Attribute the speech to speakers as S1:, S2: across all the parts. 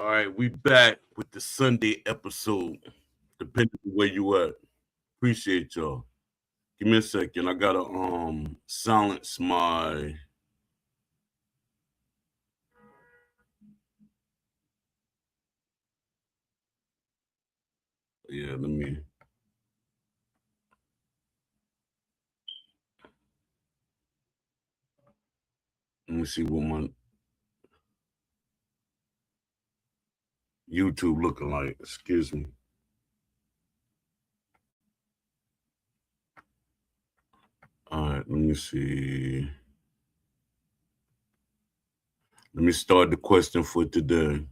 S1: All right, we back with the Sunday episode. Depending on where you at. Appreciate y'all. Give me a second. I gotta silence my let me see what my YouTube looking like. Excuse me. All right, let me see. Let me start the question for today.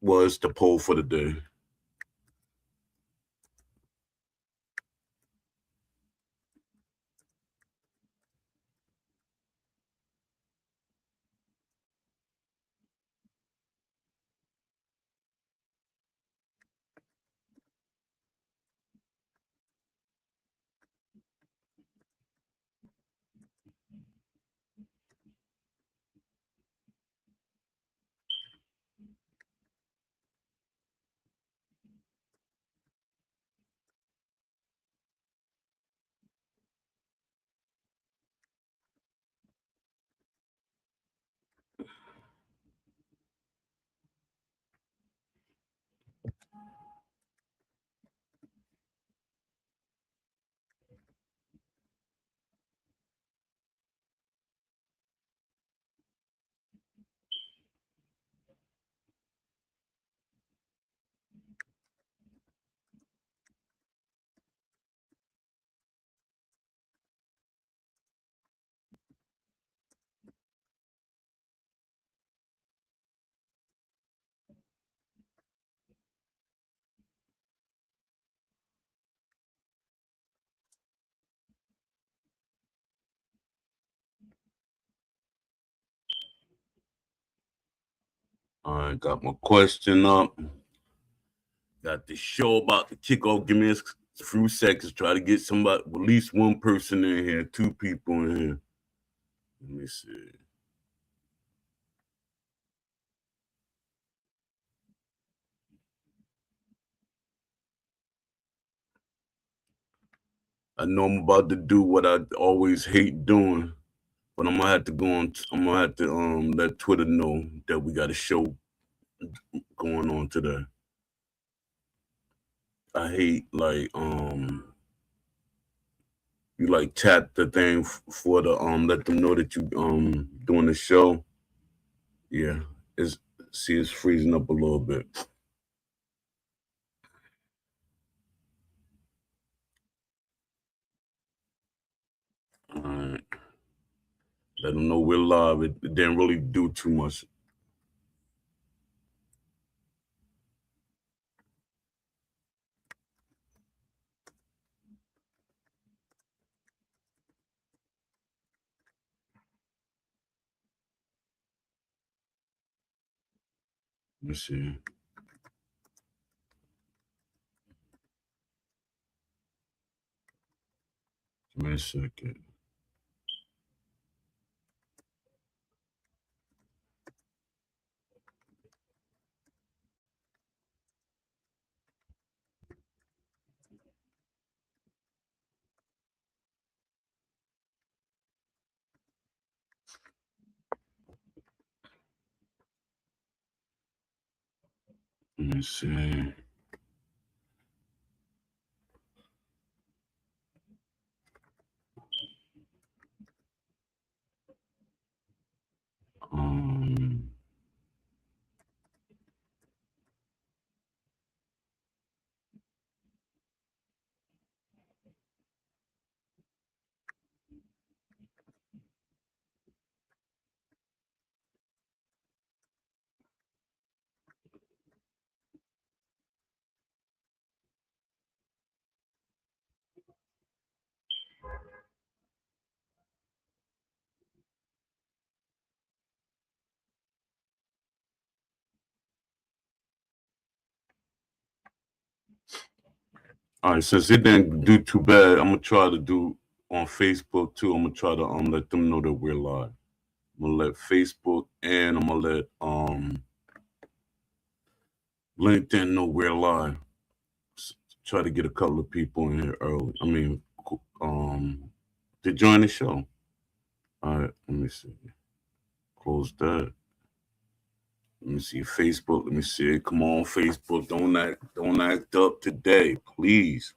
S1: Well, it's the poll for the day. All right, got my question up. Got the show about to kick off. Give me a few seconds. Try to get somebody, at least one person in here, two people in here. Let me see. I know I'm about to do what I always hate doing, but I'm gonna have to go on. I'm gonna have to let Twitter know that we got a show going on today. I hate like you like tap the thing for the let them know that you doing the show. Yeah, it's freezing up a little bit. All right, let them know we're live. It didn't really do too much. Let me see. Give me a second. Let me see. Um, all right, since it didn't do too bad, I'm gonna try to do on Facebook too. I'm gonna try to let them know that we're live. I'm gonna let Facebook and I'm gonna let LinkedIn know we're live. Try to get a couple of people in here early. I mean, to join the show. All right, let me see. Close that. Let me see Facebook. Let me see. Come on, Facebook. Don't act up today, please.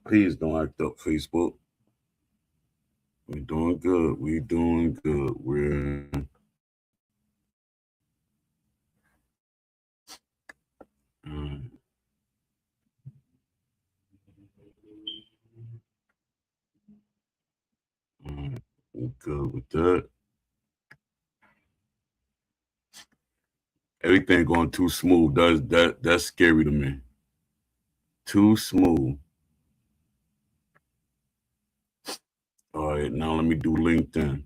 S1: Please don't act up, Facebook. We're doing good. We're doing good. We're we're good with that. Everything going too smooth. That's scary to me. Too smooth. All right, now let me do LinkedIn.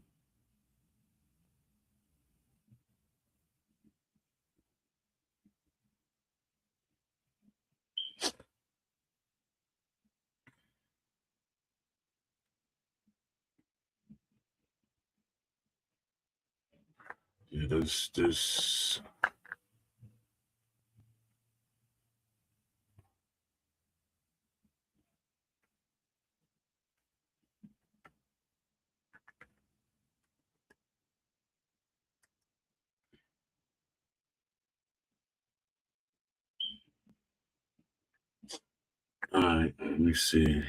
S1: Yeah, this. All right, let me see.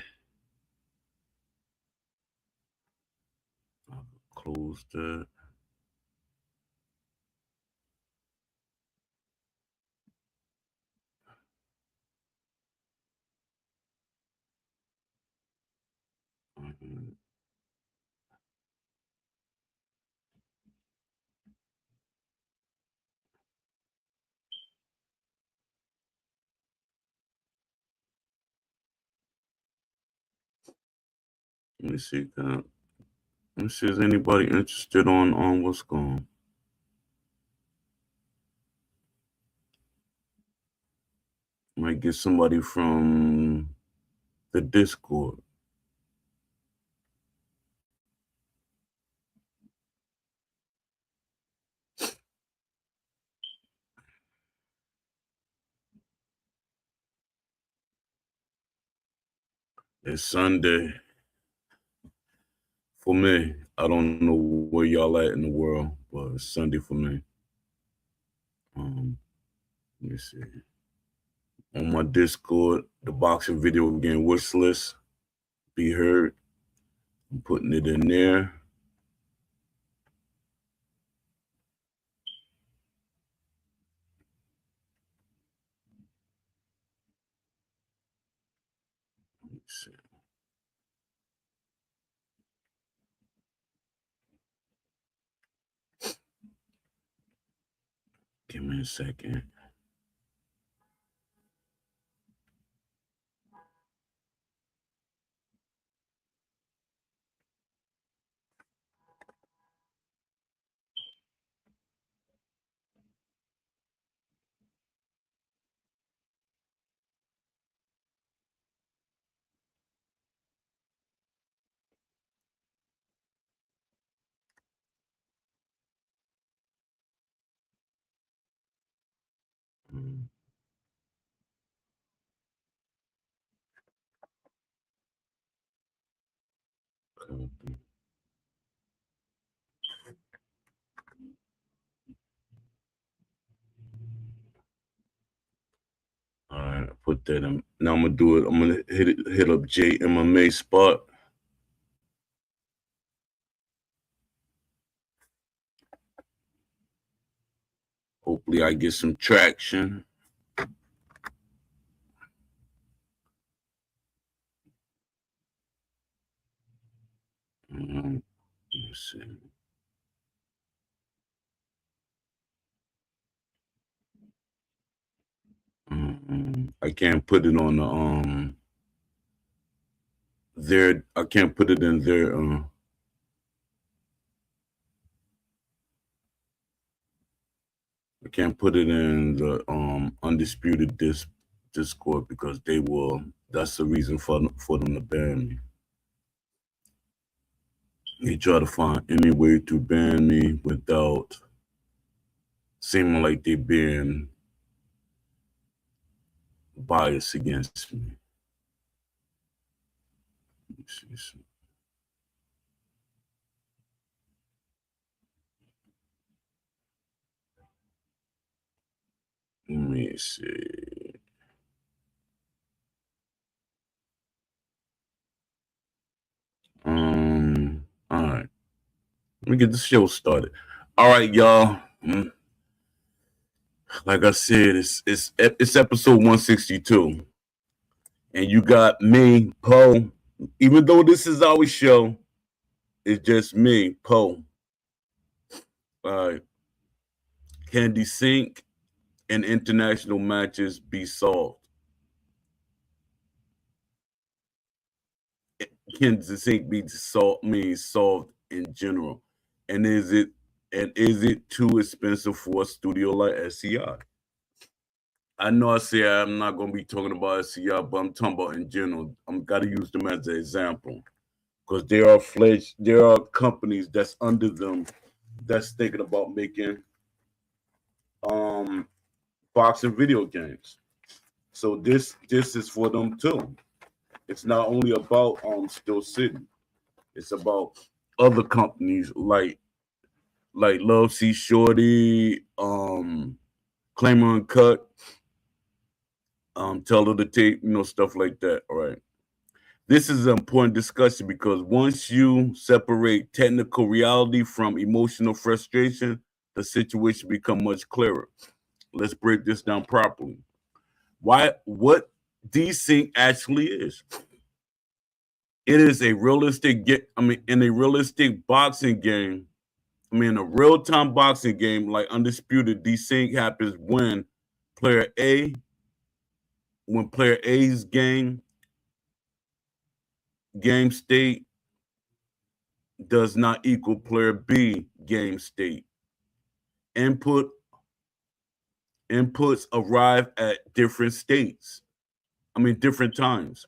S1: I'll close that. Let me see. Let me see. Is anybody interested on what's going on? Might get somebody from the Discord. It's Sunday for me. I don't know where y'all at in the world, but it's Sunday for me. Let me see. On my Discord, the boxing video game wish list. Be heard. I'm putting it in there. Let me see. Give me a second. Um, copy. All right, I put that in. Now I'm gonna do it. I'm gonna hit up J MMA spot. Hopefully, I get some traction. Let's see. I can't put it on the there. I can't put it in there. I can't put it in the undisputed disc Discord because that's the reason for them to ban me. They try to find any way to ban me without seeming like they're being biased against me. Let me see. Let me see. All right. Let me get the show started. All right, y'all. Like I said, it's episode 162. And you got me, Poe. Even though this is our show, it's just me, Poe. All right. Can desync in international matches be solved? Can desync be solved in general? And is it too expensive for a studio like SCI? I know I say I'm not going to be talking about SCI, but I'm talking about in general. I'm got to use them as an example because there are companies that's under them that's thinking about making boxing video games. So this is for them too. It's not only about Steel City. It's about other companies like Love C Shorty, Claimer Uncut, Tell of the Tape, stuff like that. All right. This is an important discussion because once you separate technical reality from emotional frustration, the situation becomes much clearer. Let's break this down properly. What desync actually is? It is a realistic in a realistic boxing game. In a real-time boxing game like Undisputed, desync happens when player A's game state does not equal player B game state. Inputs arrive at different states. Different times.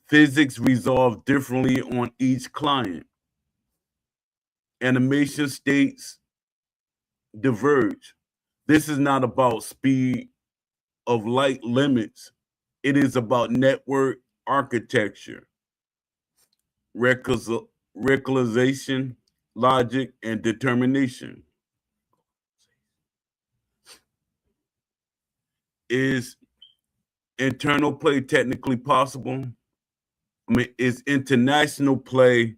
S1: Physics resolve differently on each client. Animation states diverge. This is not about speed of light limits. It is about network architecture, recalization, logic, and determination. Is internal play technically possible? Is international play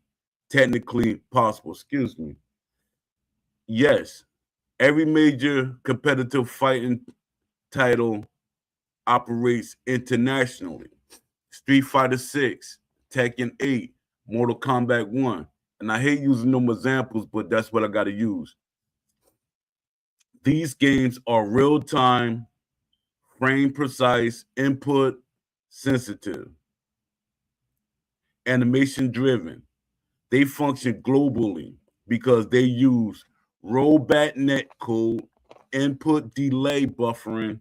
S1: technically possible? Excuse me. Yes. Every major competitive fighting title operates internationally. Street Fighter 6, Tekken 8, Mortal Kombat 1. And I hate using them examples, but that's what I got to use. These games are real-time, frame-precise, input sensitive, animation-driven. They function globally because they use rollback net code, input delay buffering,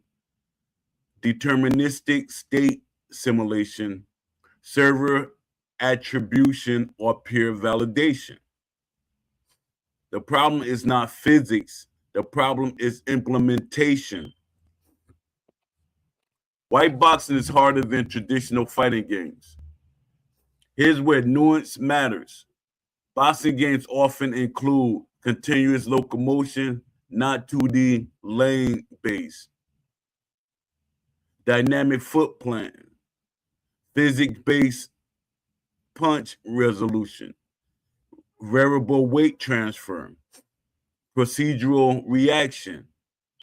S1: deterministic state simulation, server attribution, or peer validation. The problem is not physics. The problem is implementation. White boxing is harder than traditional fighting games. Here's where nuance matters. Boxing games often include continuous locomotion, not 2D lane based. Dynamic foot plan, physics-based punch resolution, variable weight transfer, procedural reaction,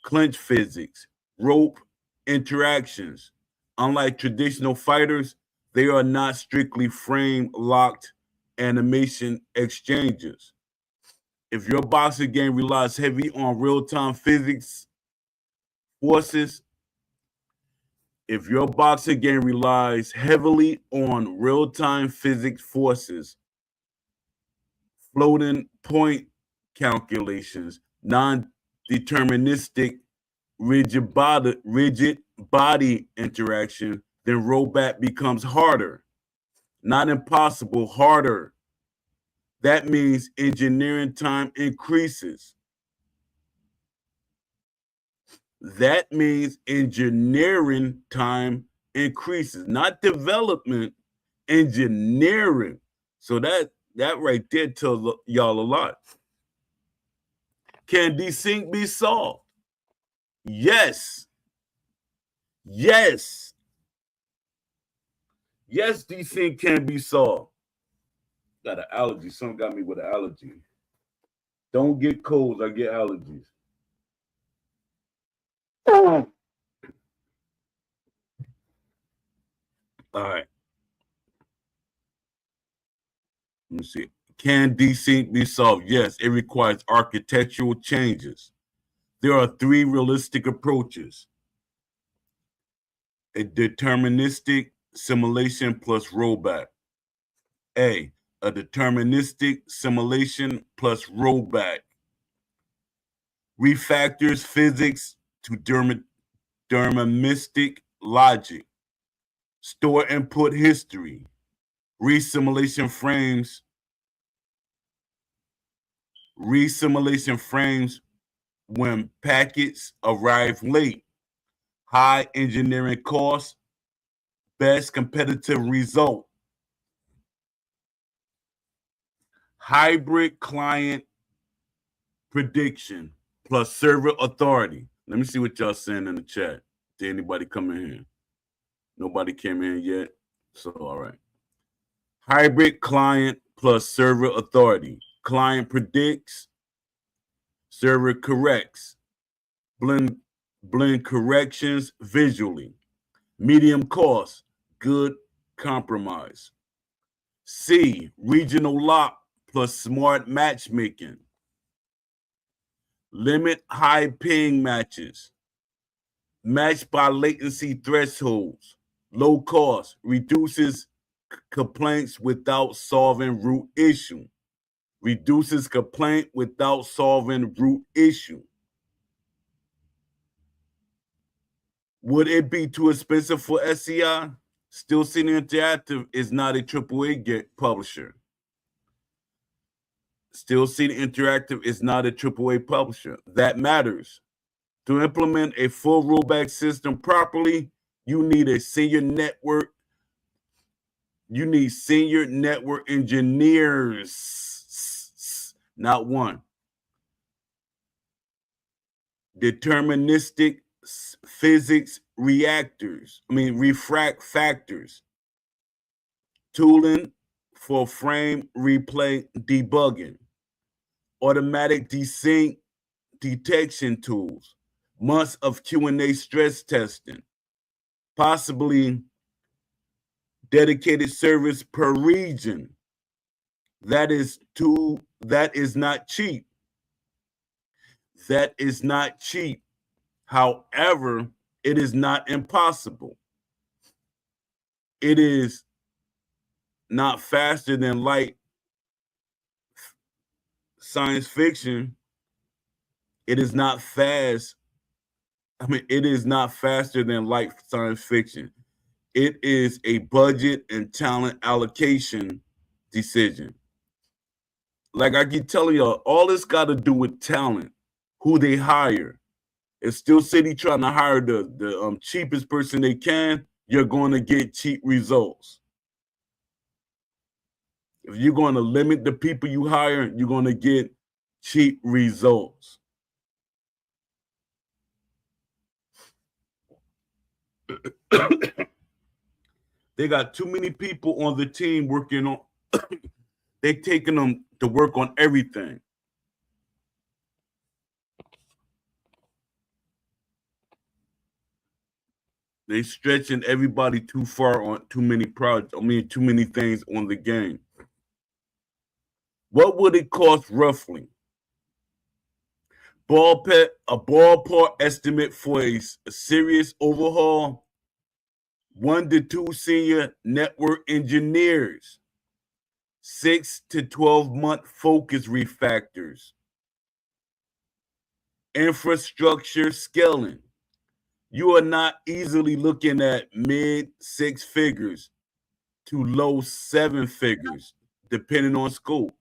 S1: clinch physics, rope interactions. Unlike traditional fighters, they are not strictly frame-locked animation exchanges. If your boxing game relies heavy on real-time physics forces, if your boxing game relies heavily on real-time physics forces, floating point calculations, non-deterministic rigid body interaction, then rollback becomes harder. Not impossible, harder. That means engineering time increases. That means engineering time increases, not development, engineering. So that right there tells y'all a lot. Can desync be solved? Yes. Yes. Yes, desync can be solved. Got an allergy. Something got me with an allergy. Don't get colds, I get allergies. All right. Let me see. Can desync be solved? Yes, it requires architectural changes. There are three realistic approaches: a deterministic simulation plus rollback. A deterministic simulation plus rollback refactors physics to deterministic logic. Store input history. Resimulation frames when packets arrive late. High engineering costs, best competitive result. Hybrid client prediction plus server authority. Let me see what y'all saying in the chat. Did anybody come in here? Nobody came in yet. So, all right. Hybrid client plus server authority. Client predicts, server corrects. Blend corrections visually. Medium cost, good compromise. C, regional lock plus smart matchmaking. Limit high ping matches. Match by latency thresholds. Low cost, reduces complaints without solving root issue. Reduces complaint without solving root issue. Would it be too expensive for SCI? Steel City Interactive is not a AAA publisher. Steel City Interactive is not a AAA publisher. That matters. To implement a full rollback system properly, you need a senior network. You need senior network engineers, not one. Deterministic physics refract factors. Tooling for frame replay debugging. Automatic desync detection tools. Months of Q&A stress testing. Possibly dedicated service per region. That is not cheap. That is not cheap. However, it is not impossible. It is not faster than light science fiction. It is not fast. It is not faster than light science fiction. It is a budget and talent allocation decision. Like I keep telling y'all, all this got to do with talent, who they hire. If Steel City trying to hire the cheapest person they can, you're going to get cheap results. If you're going to limit the people you hire, you're going to get cheap results. They got too many people on the team working on. They're taking them to work on everything. They stretching everybody too far on too many projects. Too many things on the game. What would it cost roughly? A ballpark estimate for a serious overhaul: 1 to 2 senior network engineers, 6 to 12-month focus refactors, infrastructure scaling, You are not easily looking at mid six figures to low seven figures, depending on scope.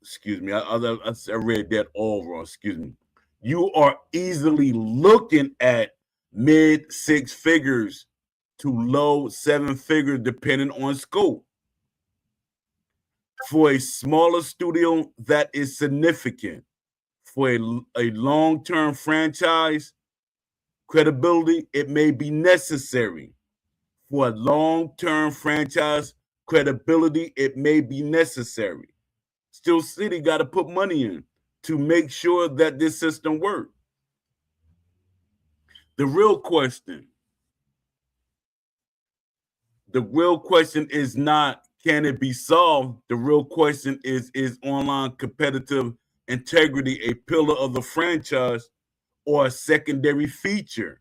S1: Excuse me, I read that all wrong. Excuse me. You are easily looking at mid six figures to low seven figures, depending on scope. For a smaller studio, that is significant. For a long term franchise, credibility, it may be necessary. For a long term franchise, credibility, it may be necessary. Steel City got to put money in to make sure that this system works. The real question is not can it be solved? The real question is online competitive integrity a pillar of the franchise or a secondary feature?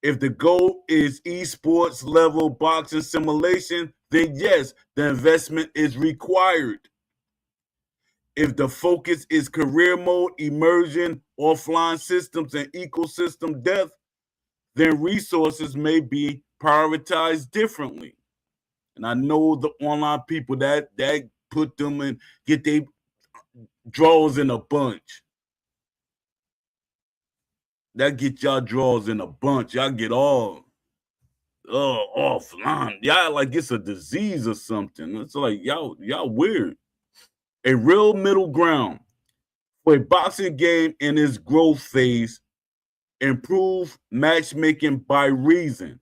S1: If the goal is esports level boxing simulation, then yes, the investment is required. If the focus is career mode, immersion, offline systems, and ecosystem depth, then resources may be prioritized differently. And I know the online people that put them in, get their draws in a bunch. That get y'all draws in a bunch. Y'all get all offline. Y'all like it's a disease or something. It's like y'all weird. A real middle ground for a boxing game in its growth phase. Improve matchmaking by region.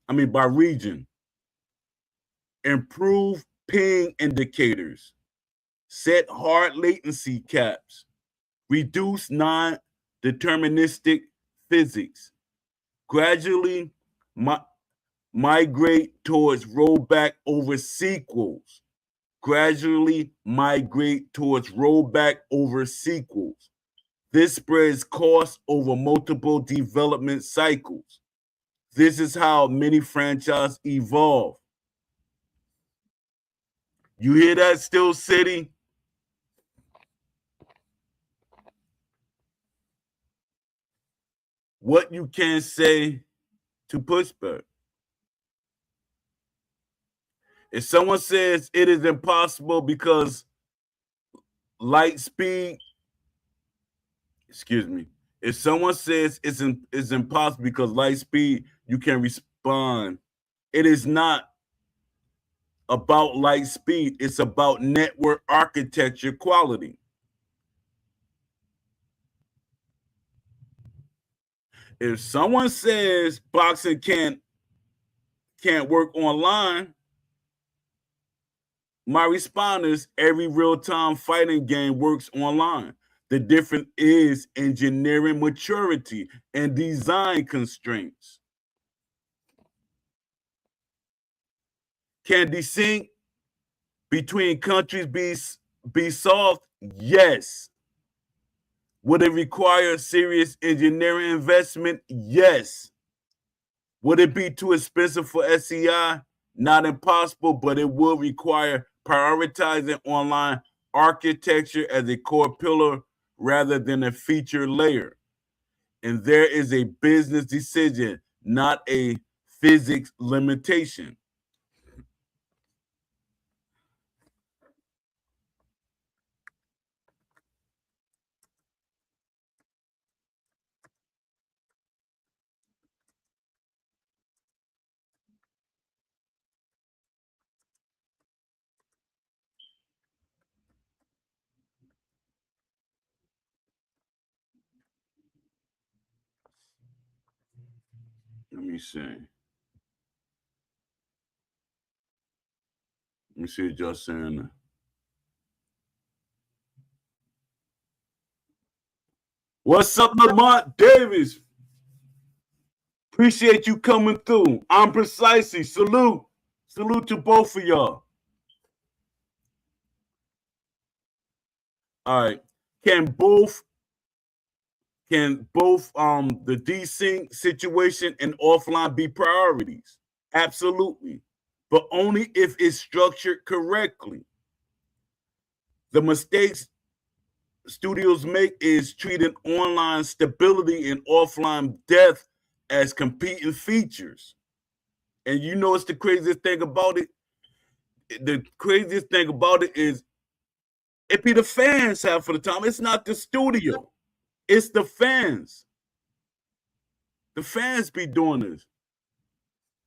S1: Improve ping indicators. Set hard latency caps. Reduce non-deterministic physics. Gradually migrate towards rollback over sequels. Gradually migrate towards rollback over sequels. This spreads costs over multiple development cycles. This is how many franchises evolve. You hear that, Steel City? What you can say to pushback? If someone says it is impossible because light speed, if someone says it's impossible because light speed, you can respond. It is not about light speed. It's about network architecture quality. If someone says boxing can't work online, my response is every real-time fighting game works online. The difference is engineering maturity and design constraints. Can desync between countries be solved? Yes. Would it require serious engineering investment? Yes. Would it be too expensive for SCI? Not impossible, but it will require prioritizing online architecture as a core pillar rather than a feature layer. And there is a business decision, not a physics limitation. Let me see. Let me see what y'all saying. What's up, Lamont Davis? Appreciate you coming through. I'm Precisely. Salute. Salute to both of y'all. All right. Can both the desync situation and offline be priorities? Absolutely. But only if it's structured correctly. The mistakes studios make is treating online stability and offline depth as competing features. And you know, it's the craziest thing about it. The craziest thing about it is it be the fans half of the time. It's not the studio. It's the fans. The fans be doing this.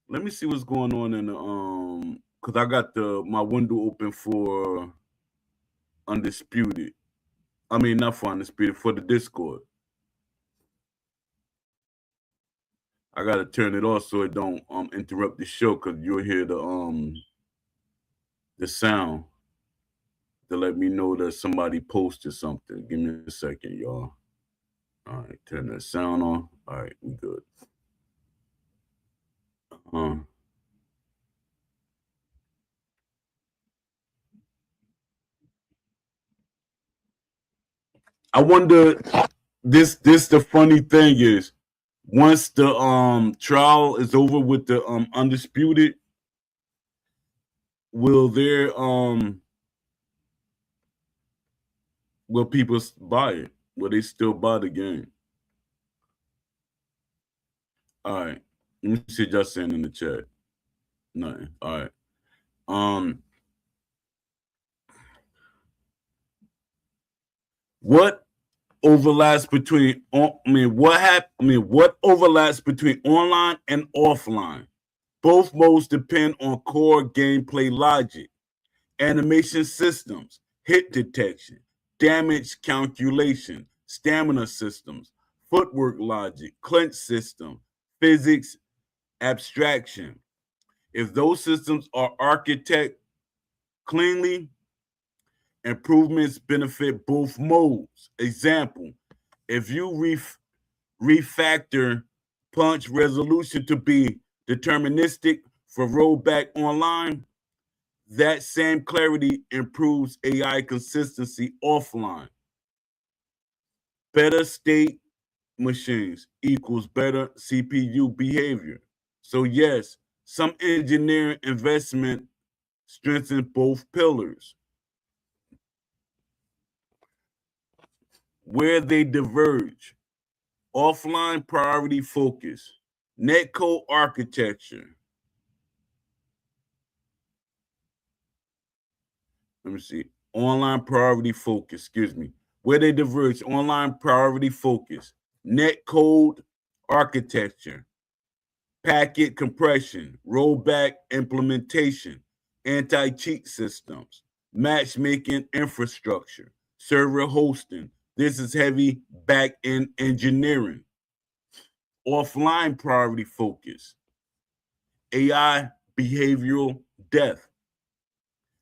S1: Let me see what's going on in the because I got my window open for Undisputed. I mean, not for Undisputed, for the Discord. I gotta turn it off so it don't interrupt the show, because you'll hear the sound to let me know that somebody posted something. Give me a second, y'all. All right, turn that sound on. All right, we good. I wonder. This the funny thing is, once the trial is over with the Undisputed, will there will people buy it? Will they still buy the game? All right. Let me see just saying in the chat. Nothing. All right. What overlaps between what overlaps between online and offline? Both modes depend on core gameplay logic, animation systems, hit detection, damage calculation, stamina systems, footwork logic, clinch system, physics, abstraction. If those systems are architected cleanly, improvements benefit both modes. Example, if you refactor punch resolution to be deterministic for rollback online, that same clarity improves AI consistency offline. Better state machines equals better CPU behavior. So yes, some engineering investment strengthens both pillars. Where they diverge: offline priority focus, netcode architecture. Let me see. Online priority focus, excuse me. Where they diverge: online priority focus, netcode architecture, packet compression, rollback implementation, anti-cheat systems, matchmaking infrastructure, server hosting. This is heavy back-end engineering. Offline priority focus, AI behavioral depth,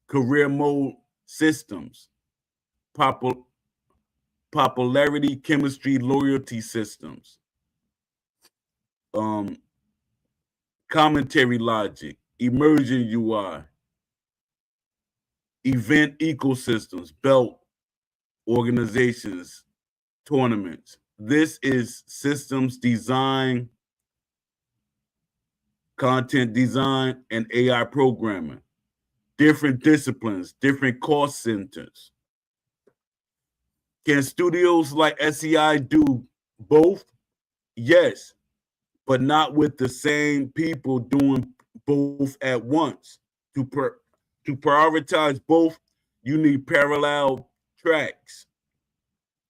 S1: career mode systems, popularity chemistry loyalty systems, commentary logic, emerging UI, event ecosystems, belt organizations, tournaments. This is systems design, content design, and AI programming. Different disciplines, different cost centers. Can studios like SEI do both? Yes, but not with the same people doing both at once. To prioritize both, you need parallel tracks.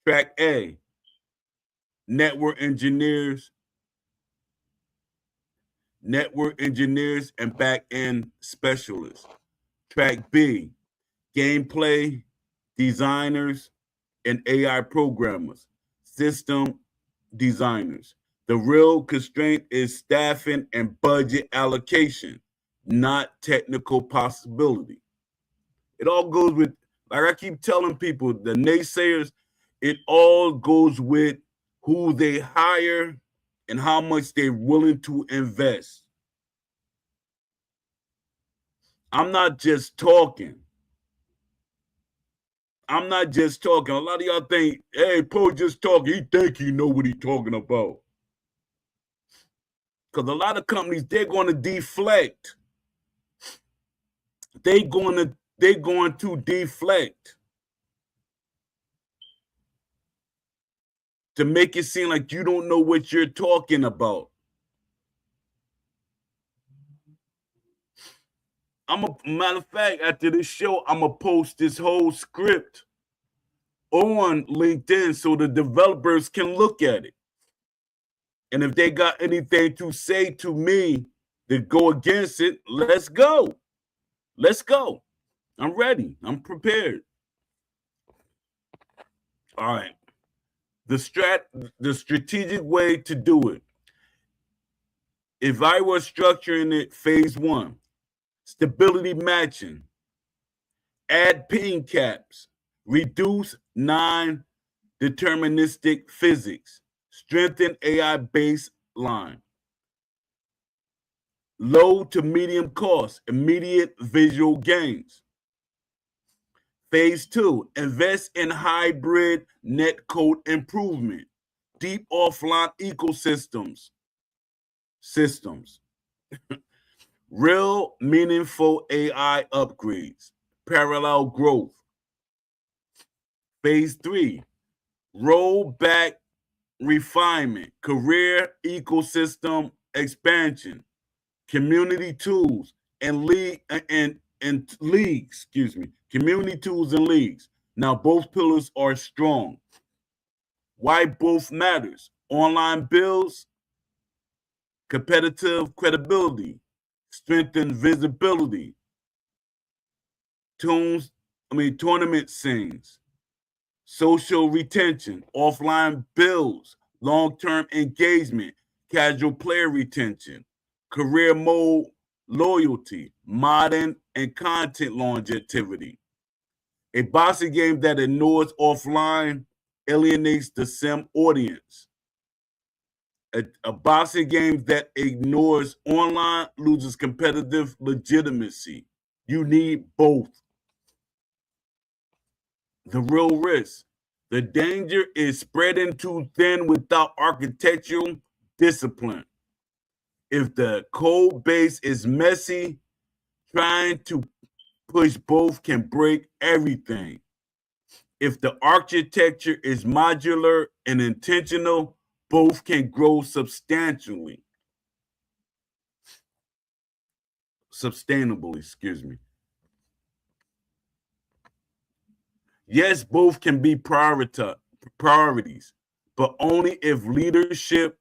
S1: Track A, network engineers and back-end specialists. Track B, gameplay designers and AI programmers, system designers. The real constraint is staffing and budget allocation, not technical possibility. It all goes with, like I keep telling people, the naysayers, it all goes with who they hire and how much they're willing to invest. I'm not just talking. A lot of y'all think, hey, Poe just talking. He think he know what he talking about. Because a lot of companies, they're going to deflect. They're going to deflect. to make it seem like you don't know what you're talking about. Matter of fact, after this show, I'm gonna post this whole script on LinkedIn so the developers can look at it. And if they got anything to say to me to go against it, let's go. Let's go. I'm ready. I'm prepared. All right. The strategic way to do it. If I were structuring it, phase 1, stability matching, add ping caps, reduce non-deterministic physics, strengthen AI baseline, low to medium cost, immediate visual gains. Phase 2, invest in hybrid netcode improvement, deep offline ecosystems, real meaningful AI upgrades, parallel growth. Phase 3, roll back refinement, career ecosystem expansion, community tools and leagues, community tools and leagues. Now both pillars are strong. Why both matters? Online bills, competitive credibility, strengthen visibility, tournament scenes, social retention, offline bills, long-term engagement, casual player retention, career mode loyalty, modern and content longevity. A boxing game that ignores offline alienates the sim audience. A boxing game that ignores online loses competitive legitimacy. You need both. The real risk. The danger is spreading too thin without architectural discipline. If the code base is messy, trying to push both can break everything. If the architecture is modular and intentional, both can grow sustainably. Yes, both can be priorities, but only if leadership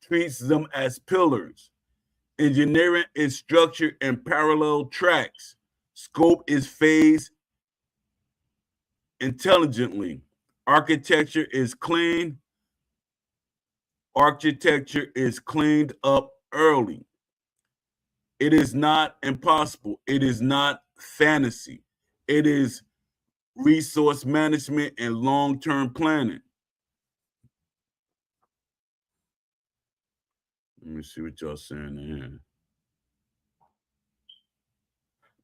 S1: treats them as pillars. Engineering is structured in parallel tracks. Scope is phased intelligently. Architecture is cleaned up early. It is not impossible. It is not fantasy. It is resource management and long-term planning. Let me see what y'all saying here.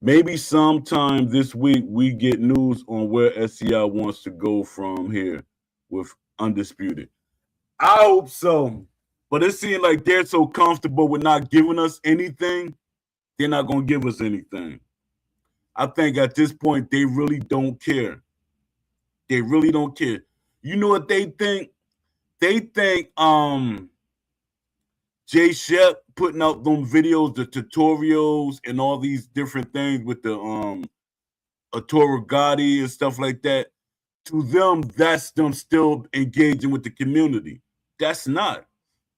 S1: Maybe sometime this week we get news on where SCI wants to go from here with Undisputed. I hope so. But it seems like they're so comfortable with not giving us anything, they're not going to give us anything. I think at this point, they really don't care. They really don't care. You know what they think? They think Jay Shep putting out them videos, the tutorials, and all these different things with the Arturo Gotti and stuff like that. To them, that's them still engaging with the community. That's not.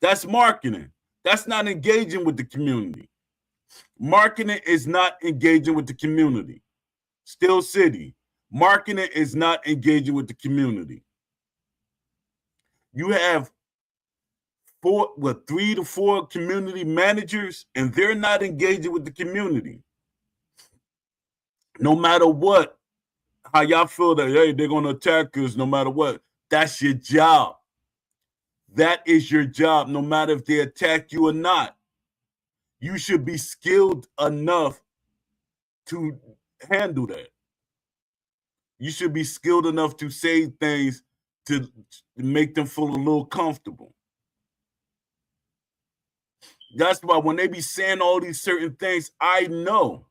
S1: That's marketing. That's not engaging with the community. Marketing is not engaging with the community. Steel City. Marketing is not engaging with the community. You have 3 to 4 community managers, and they're not engaging with the community. No matter what, how y'all feel that, hey, they're going to attack us no matter what. That's your job. That is your job, no matter if they attack you or not. You should be skilled enough to handle that. You should be skilled enough to say things to make them feel a little comfortable. That's why when they be saying all these certain things, I know.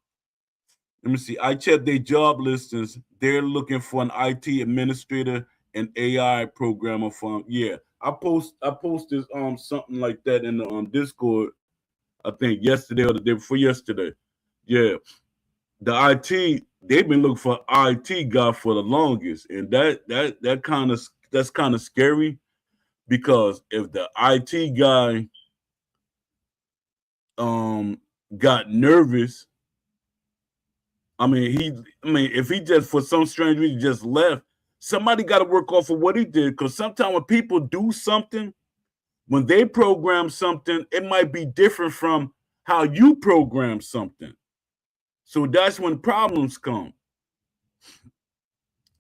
S1: Let me see. I checked their job listings. They're looking for an IT administrator and AI programmer from, yeah, I posted something like that in the Discord. I think yesterday or the day before yesterday. Yeah, the IT, they've been looking for IT guy for the longest, and that's kind of scary, because if the IT guy got nervous, I mean if he just for some strange reason just left, somebody got to work off of what he did, because sometimes when people do something, when they program something, it might be different from how you program something. So that's when problems come.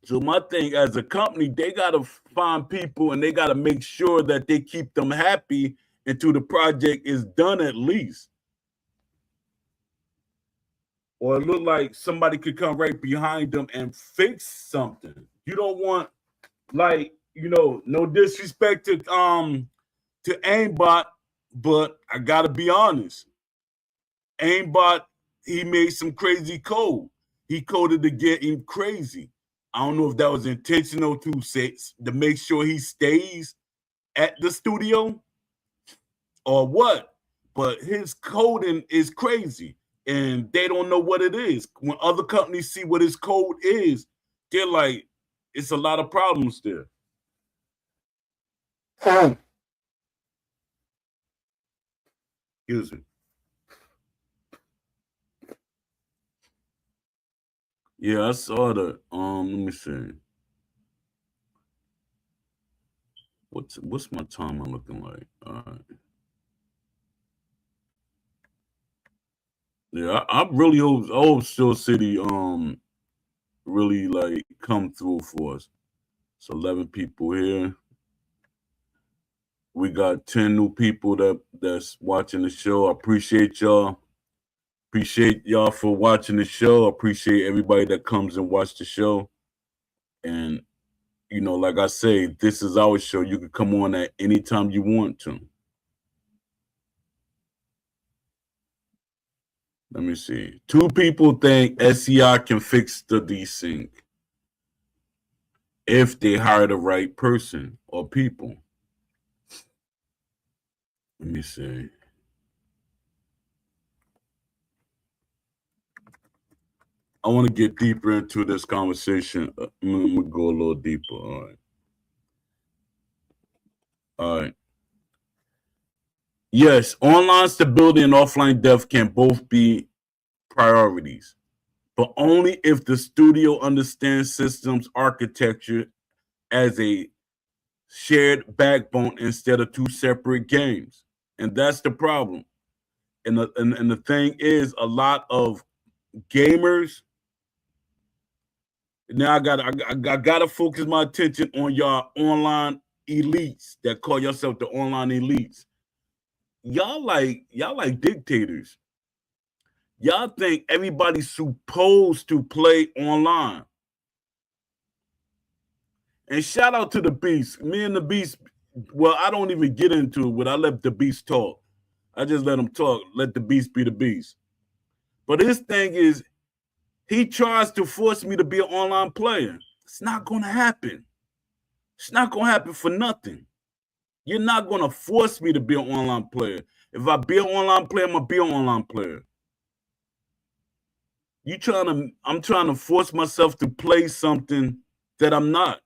S1: So my thing as a company, they got to find people and they got to make sure that they keep them happy until the project is done at least. Or it look like somebody could come right behind them and fix something. You don't want, like, no disrespect to aimbot, but I gotta be honest. Aimbot, he made some crazy code. He coded to get him crazy. I don't know if that was intentional to make sure he stays at the studio or what, but his coding is crazy and they don't know what it is. When other companies see what his code is, they're like, it's a lot of problems there. Excuse me. Yeah, I saw that. Let me see. What's my timer looking like? All right. Yeah, I really hope Steel City really like come through for us. It's 11 people here. We got 10 new people that's watching the show. I appreciate y'all. Appreciate y'all for watching the show. I appreciate everybody that comes and watch the show. And like I say, this is our show. You can come on at any time you want to. Let me see. 2 people think SCI can fix the desync if they hire the right person or people. Let me see. I want to get deeper into this conversation. I'm gonna go a little deeper. All right. All right. Yes, online stability and offline depth can both be priorities, but only if the studio understands systems architecture as a shared backbone instead of 2 separate games. And that's the problem. And the thing is, a lot of gamers, now I gotta focus my attention on y'all online elites that call yourself the online elites. Y'all like dictators. Y'all think everybody's supposed to play online. And shout out to the Beast. Me and the Beast, well, I don't even get into it when I let the Beast talk. I just let him talk, let the Beast be the Beast. But his thing is, he tries to force me to be an online player. It's not going to happen. It's not going to happen for nothing. You're not going to force me to be an online player. If I be an online player, I'm going to be an online player. I'm trying to force myself to play something that I'm not.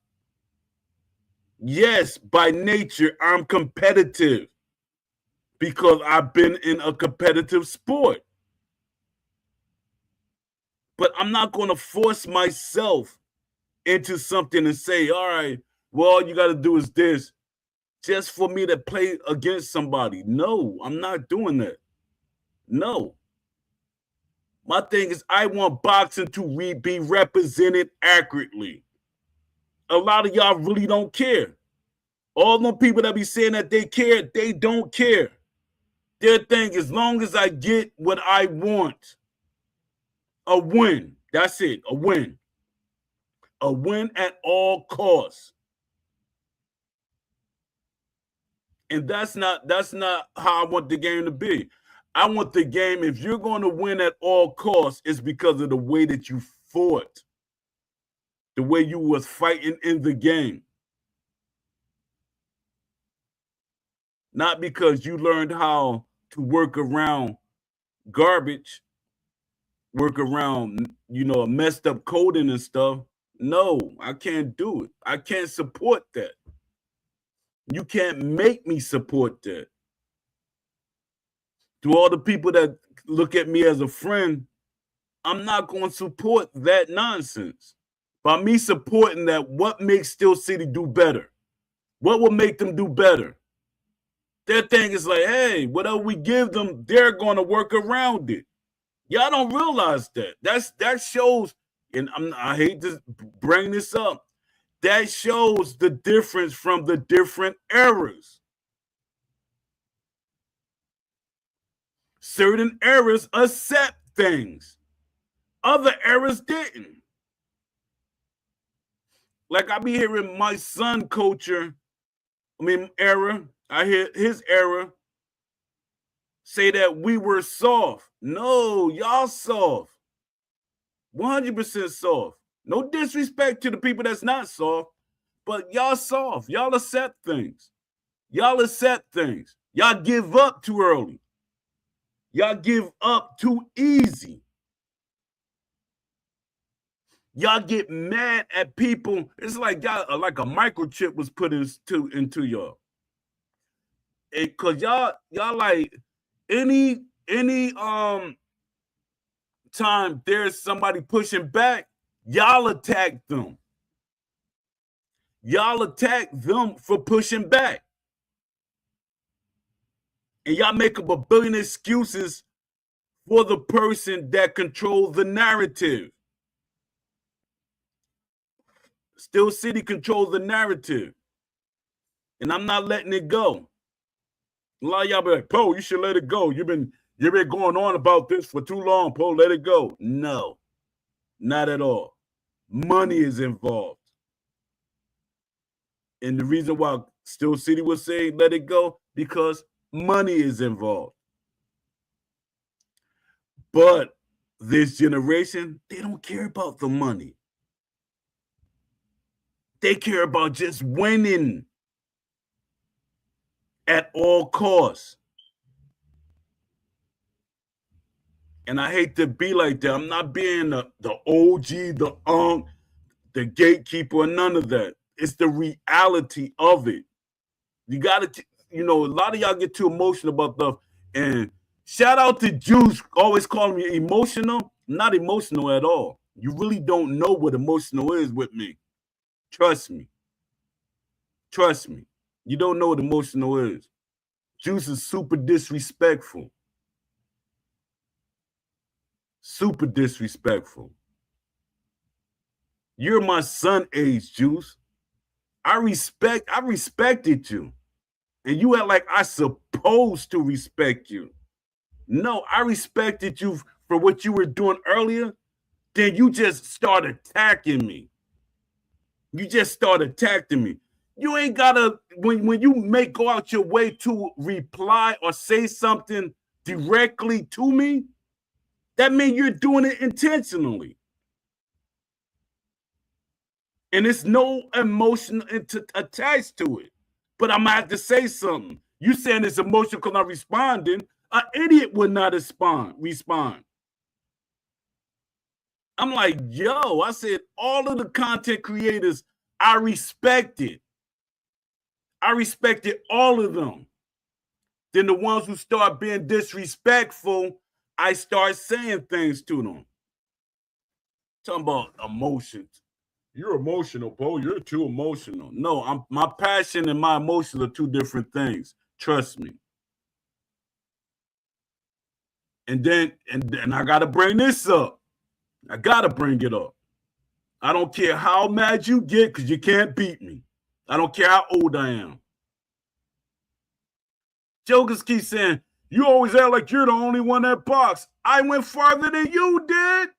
S1: Yes, by nature, I'm competitive because I've been in a competitive sport. But I'm not going to force myself into something and say, all right, well, all you got to do is this just for me to play against somebody. No, I'm not doing that. No. My thing is, I want boxing to be represented accurately. A lot of y'all really don't care. All them people that be saying that they care, they don't care. Their thing, as long as I get what I want, a win. That's it, a win. A win at all costs. And that's not how I want the game to be. I want the game, if you're going to win at all costs, it's because of the way that you fought, the way you was fighting in the game. not because you learned how to work around garbage, work around, a messed up coding and stuff. No, I can't do it. I can't support that. You can't make me support that. To all the people that look at me as a friend, I'm not going to support that nonsense. By me supporting that, what makes Steel City do better? What will make them do better? Their thing is like, hey, whatever we give them, they're going to work around it. Y'all don't realize that. That shows, and I hate to bring this up, that shows the difference from the different eras. Certain eras accept things. Other eras didn't. Like I be hearing my son era, I hear his era say that we were soft. No, y'all soft. 100% soft. No disrespect to the people that's not soft, but y'all soft. Y'all accept things. Y'all accept things. Y'all give up too early. Y'all give up too easy. Y'all get mad at people. It's like y'all, like a microchip was put into y'all. Cause y'all like any time there's somebody pushing back, y'all attack them. Y'all attack them for pushing back. And y'all make up a billion excuses for the person that controls the narrative. Steel City controls the narrative. And I'm not letting it go. A lot of y'all be like, Poe, you should let it go. You've been going on about this for too long, Poe. Let it go. No, not at all. Money is involved. And the reason why Steel City would say let it go, because money is involved. But this generation, they don't care about the money. They care about just winning at all costs. And I hate to be like that. I'm not being the OG, the gatekeeper, none of that. It's the reality of it. You got to, a lot of y'all get too emotional about stuff. And shout out to Juice, always calling me emotional. I'm not emotional at all. You really don't know what emotional is with me. Trust me. Trust me. You don't know what emotional is. Juice is super disrespectful. Super disrespectful. You're my son age, Juice. I respected you. And you act like I supposed to respect you. No, I respected you for what you were doing earlier. Then you just start attacking me. You just start attacking me. You ain't gotta, when you go out your way to reply or say something directly to me, that means you're doing it intentionally. And it's no emotion attached to it. But I'm gonna have to say something. You saying it's emotional because I'm responding. An idiot would not respond. I'm like, yo, I said all of the content creators, I respected. I respected all of them. Then the ones who start being disrespectful, I start saying things to them. Talking about emotions. You're emotional, Bo. You're too emotional. No, my passion and my emotions are two different things. Trust me. And then I gotta bring this up. I gotta bring it up. I don't care how mad you get because you can't beat me. I don't care how old I am. Jokers keep saying, you always act like you're the only one that boxed. I went farther than you did.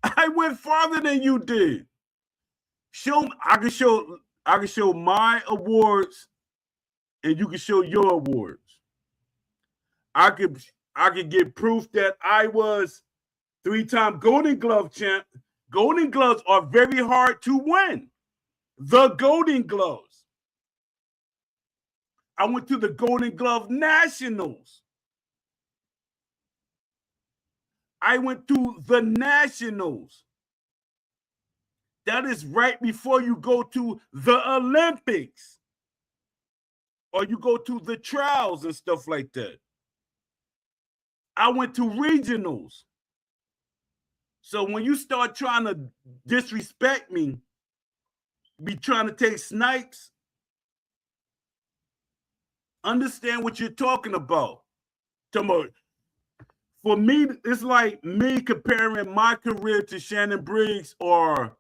S1: I went farther than you did. I can show my awards and you can show your awards. I could get proof that I was 3-time Golden Glove champ. Golden Gloves are very hard to win. The Golden Gloves. I went to the Golden Glove Nationals. I went to the Nationals. That is right before you go to the Olympics or you go to the trials and stuff like that. I went to regionals. So when you start trying to disrespect me, be trying to take snipes, understand what you're talking about. For me, it's like me comparing my career to Shannon Briggs or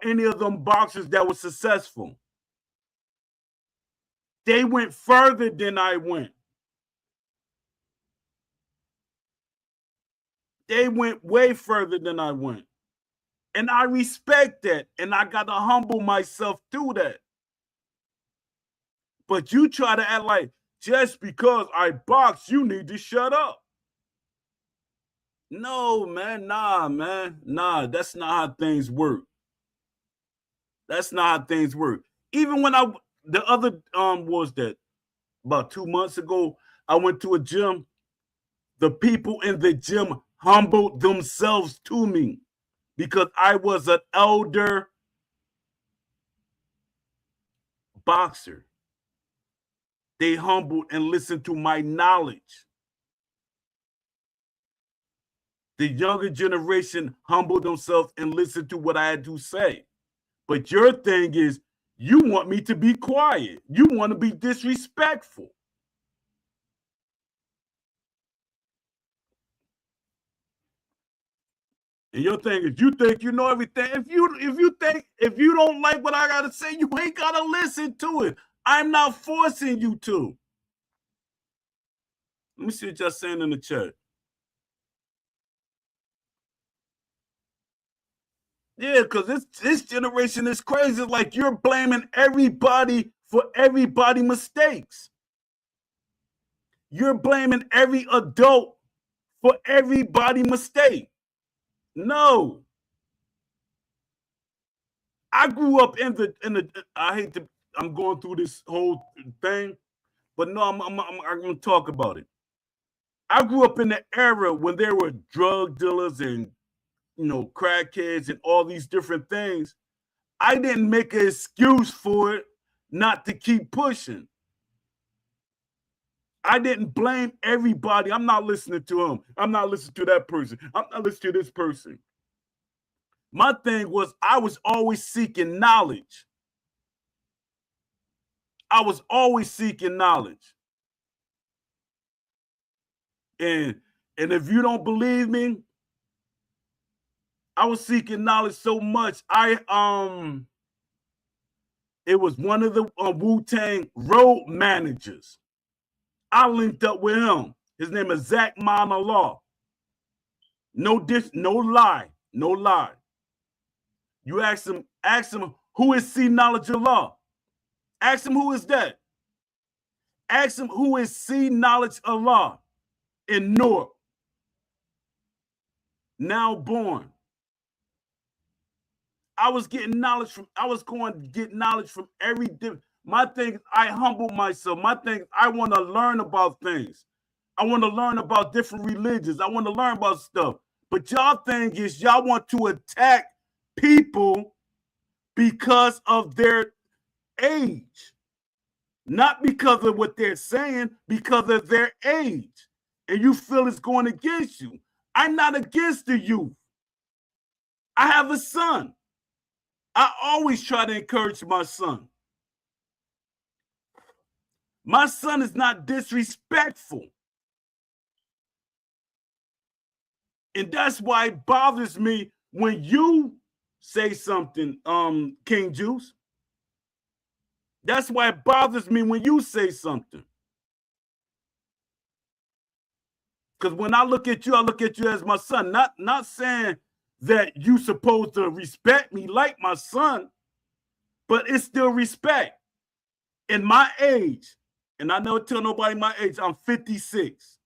S1: any of them boxers that were successful. They went further than I went. They went way further than I went. And I respect that. And I got to humble myself through that. But you try to act like just because I box, you need to shut up. No, man. Nah, that's not how things work. That's not how things work. Even when the other was that about 2 months ago, I went to a gym. The people in the gym humbled themselves to me because I was an elder boxer. They humbled and listened to my knowledge. The younger generation humbled themselves and listened to what I had to say. But your thing is, you want me to be quiet. You want to be disrespectful. And your thing is, you think you know everything. If you don't like what I gotta say, you ain't gotta listen to it. I'm not forcing you to. Let me see what y'all saying in the chat. Yeah, because this generation is crazy. Like you're blaming everybody for everybody's mistakes. You're blaming every adult for everybody's mistake. No. I grew up in the I'm going through this whole thing, but no, I'm gonna talk about it. I grew up in the era when there were drug dealers and crackheads and all these different things. I didn't make an excuse for it not to keep pushing. I didn't blame everybody. I'm not listening to him. I'm not listening to that person. I'm not listening to this person. My thing was I was always seeking knowledge. I was always seeking knowledge. And if you don't believe me, I was seeking knowledge so much. It was one of the Wu-Tang road managers. I linked up with him. His name is Zach Mana Law. No lie. You ask him who is C Knowledge of Law. Ask him who is that. Ask him who is C Knowledge of Law in Newark. Now born. I was going to get knowledge from every different. My thing, I humble myself. My thing, I want to learn about things. I want to learn about different religions. I want to learn about stuff. But y'all thing is y'all want to attack people because of their age. Not because of what they're saying, because of their age. And you feel it's going against you. I'm not against the youth. I have a son. I always try to encourage my son. My son is not disrespectful. And that's why it bothers me when you say something, King Juice. That's why it bothers me when you say something. Because when I look at you as my son, not saying that you supposed to respect me like my son, but it's still respect. In my age, and I never tell nobody my age, I'm 56.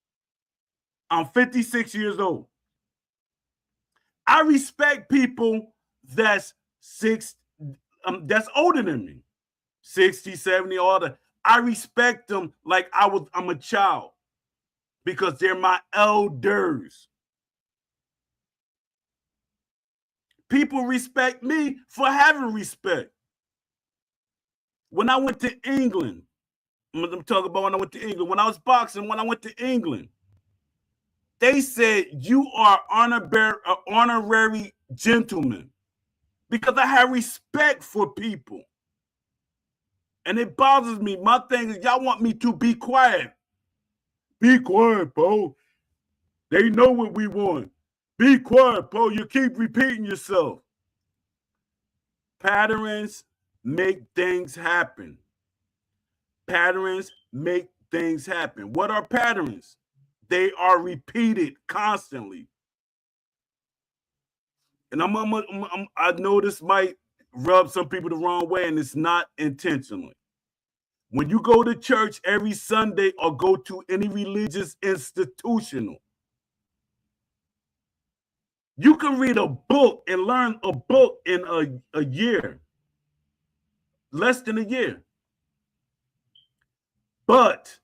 S1: I'm 56 years old. I respect people that's older than me, 60, 70, all that. I respect them like I'm a child because they're my elders. People respect me for having respect. When I went to England, I'm talking about when I went to England. When I was boxing, when I went to England, they said you are honorary gentleman because I have respect for people. And it bothers me. My thing is y'all want me to be quiet. Be quiet, bro. They know what we want. Be quiet, bro. You keep repeating yourself. Patterns make things happen. Patterns make things happen. What are patterns? They are repeated constantly. And I know this might rub some people the wrong way, and it's not intentionally. When you go to church every Sunday or go to any religious institutional, you can read a book and learn a book in a year, less than a year. But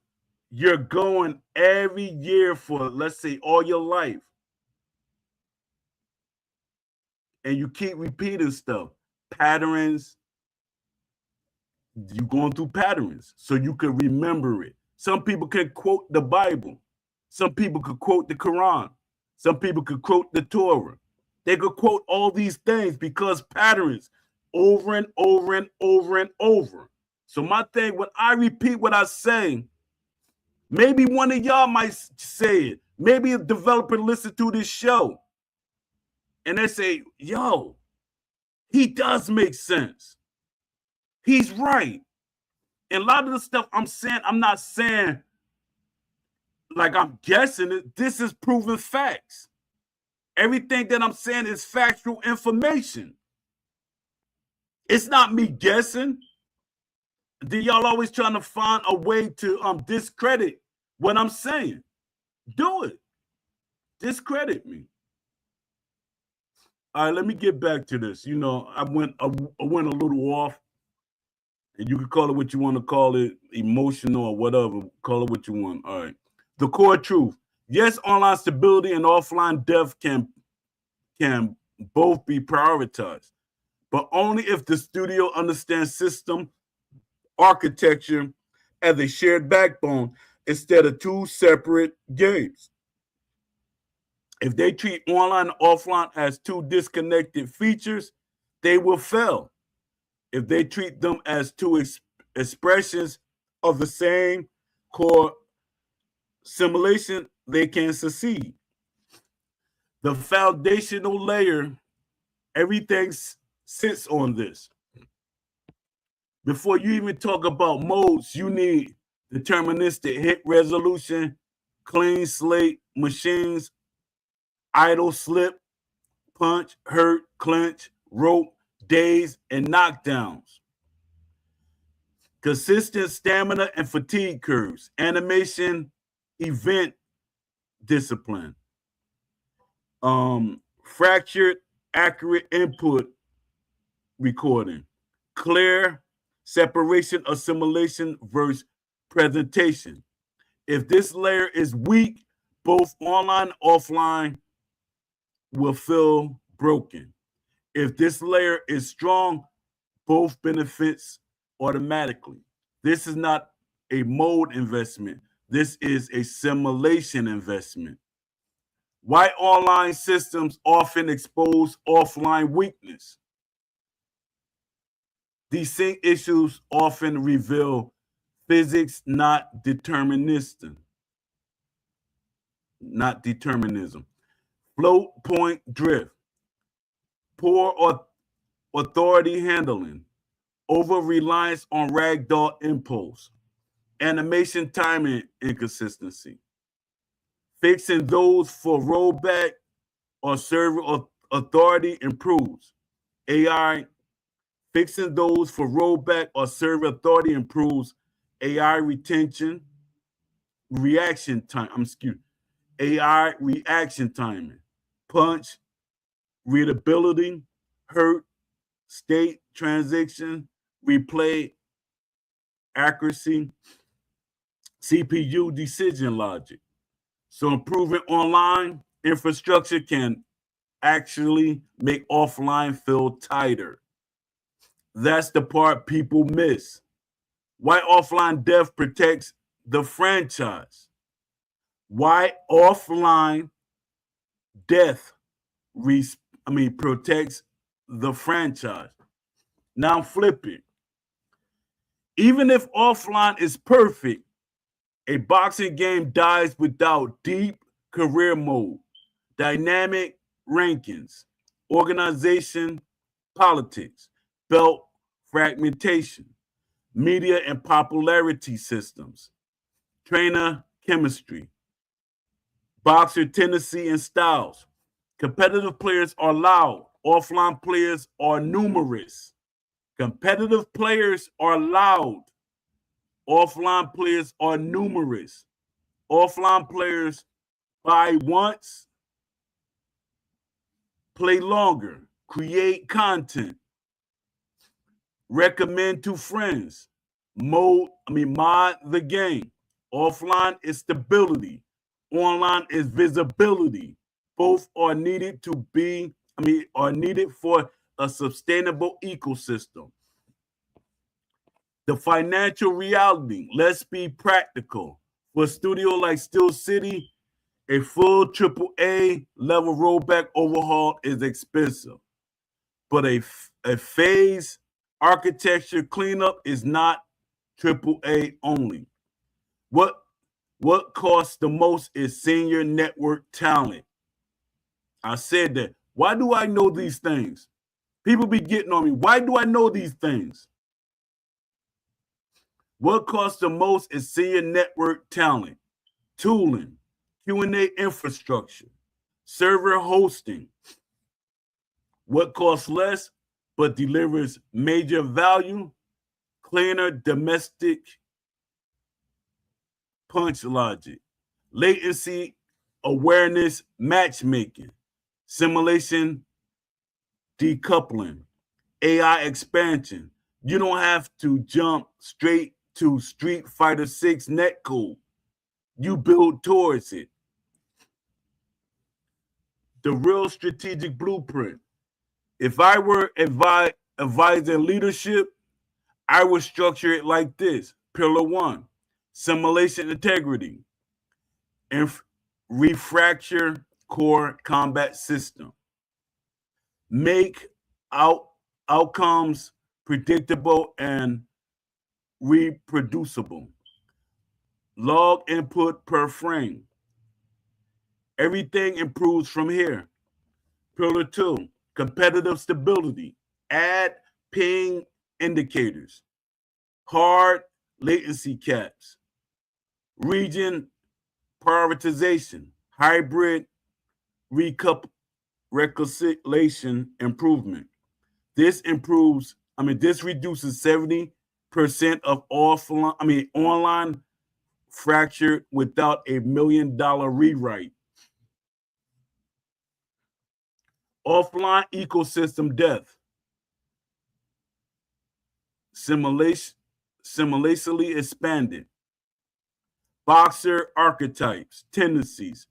S1: you're going every year for, let's say, all your life. And you keep repeating stuff, patterns. You're going through patterns so you can remember it. Some people can quote the Bible. Some people could quote the Quran. Some people could quote the Torah. They could quote all these things because patterns over and over and over and over. So my thing, when I repeat what I say, maybe one of y'all might say it. Maybe a developer listen to this show and they say, yo, he does make sense. He's right. And a lot of the stuff I'm saying, I'm not saying like I'm guessing it. This is proven facts. Everything that I'm saying is factual information. It's not me guessing. Then y'all always trying to find a way to discredit what I'm saying. Do it. Discredit me. All right, let me get back to this. You know, I went a little off, and you can call it what you want to call it, emotional or whatever. Call it what you want. All right. The core truth. Yes, online stability and offline depth can both be prioritized, but only if the studio understands system architecture as a shared backbone instead of two separate games. If they treat online and offline as two disconnected features, they will fail. If they treat them as two expressions of the same core simulation, they can succeed. The foundational layer, everything sits on this. Before you even talk about modes, you need deterministic hit resolution, clean slate machines, idle slip, punch, hurt, clinch, rope, daze, and knockdowns. Consistent stamina and fatigue curves, animation, event discipline, fractured, accurate input recording, clear separation of simulation versus presentation. If this layer is weak, both online and offline will feel broken. If this layer is strong, both benefits automatically. This is not a mode investment. This is a simulation investment. Why online systems often expose offline weakness? These same issues often reveal physics, not determinism. Float point drift, poor authority handling, over-reliance on ragdoll impulse, animation timing inconsistency, fixing those for rollback or server authority improves. AI fixing those for rollback or server authority improves AI retention, reaction time. AI reaction timing, punch, readability, hurt, state transition, replay accuracy, CPU decision logic. So improving online infrastructure can actually make offline feel tighter. That's the part people miss. Why offline dev protects the franchise? Why offline death protects the franchise? Now flip it. Even if offline is perfect, a boxing game dies without deep career mode, dynamic rankings, organization politics, belt fragmentation, media and popularity systems, trainer chemistry, boxer tendency and styles. Competitive players are loud. Offline players are numerous. Competitive players are loud. Offline players are numerous. Offline players buy once, play longer, create content, recommend to friends, mod the game. Offline is stability. Online is visibility. Both are needed are needed for a sustainable ecosystem. The financial reality, let's be practical. For a studio like Steel City, a full AAA level rollback overhaul is expensive, but a phase architecture cleanup is not AAA only. What costs the most is senior network talent. I said that. Why do I know these things? People be getting on me. Why do I know these things? What costs the most is senior network talent, tooling, Q&A infrastructure, server hosting. What costs less but delivers major value? Cleaner domestic punch logic, latency awareness matchmaking, simulation decoupling, AI expansion. You don't have to jump straight to Street Fighter 6 netcode. You build towards it. The real strategic blueprint. If I were advising leadership, I would structure it like this. Pillar 1, simulation integrity and refracture core combat system. Make outcomes predictable and reproducible. Log input per frame. Everything improves from here. Pillar 2, competitive stability. Add ping indicators. Hard latency caps. Region prioritization. Hybrid reconciliation improvement. This reduces 70% of online fracture without $1 million rewrite. Offline ecosystem death. Simultaneously expanded. Boxer archetypes, tendencies,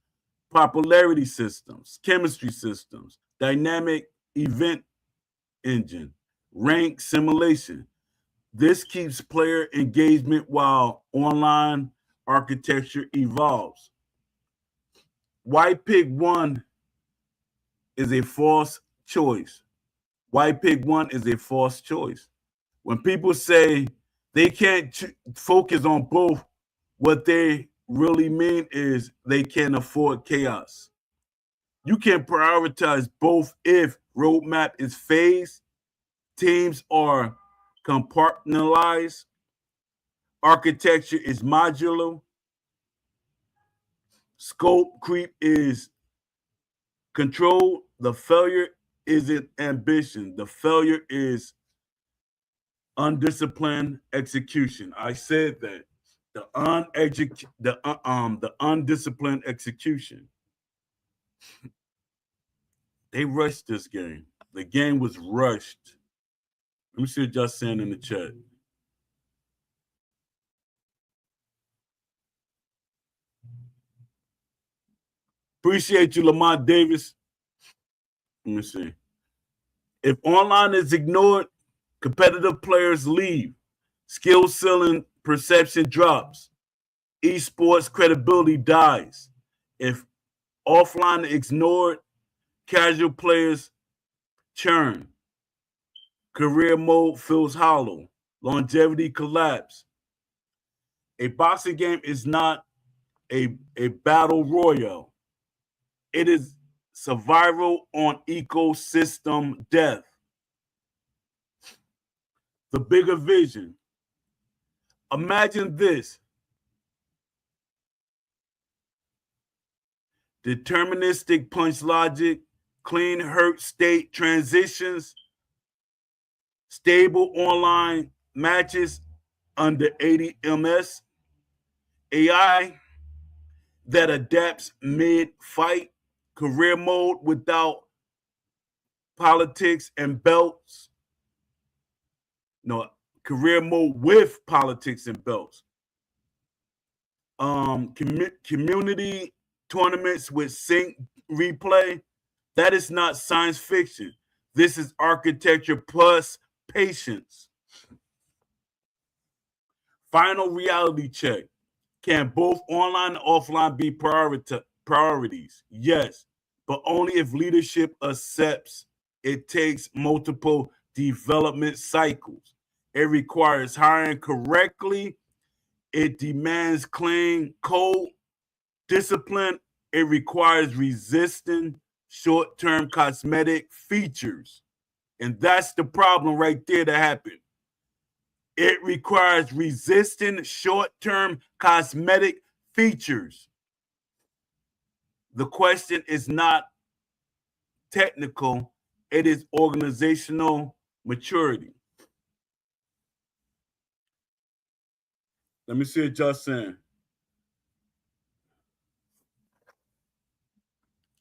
S1: popularity systems, chemistry systems, dynamic event engine, rank simulation. This keeps player engagement while online architecture evolves. Why pick one is a false choice? Why pick one is a false choice? When people say they can't focus on both, what they really mean is they can't afford chaos. You can prioritize both if roadmap is phased, teams are compartmentalized, architecture is modular, scope creep is controlled. The failure isn't ambition. The failure is undisciplined execution. I said that. The undisciplined execution. They rushed this game. The game was rushed. Let me see what y'all saying in the chat. Appreciate you, Lamont Davis. Let me see. If online is ignored, competitive players leave. Skill ceiling perception drops. Esports credibility dies. If offline is ignored, casual players churn. Career mode feels hollow. Longevity collapse. A boxing game is not a battle royale. It is survival on ecosystem death. The bigger vision. Imagine this. Deterministic punch logic, clean hurt state transitions, stable online matches under 80 ms, AI that adapts mid-fight, career mode without politics and belts. No, career mode with politics and belts. Community tournaments with sync replay. That is not science fiction. This is architecture plus patience. Final reality check. Can both online and offline be priorities? Yes, but only if leadership accepts it takes multiple development cycles. It requires hiring correctly. It demands clean code discipline. It requires resisting short-term cosmetic features. And that's the problem right there that happened. It requires resisting short-term cosmetic features. The question is not technical, it is organizational maturity. Let me see what y'all saying.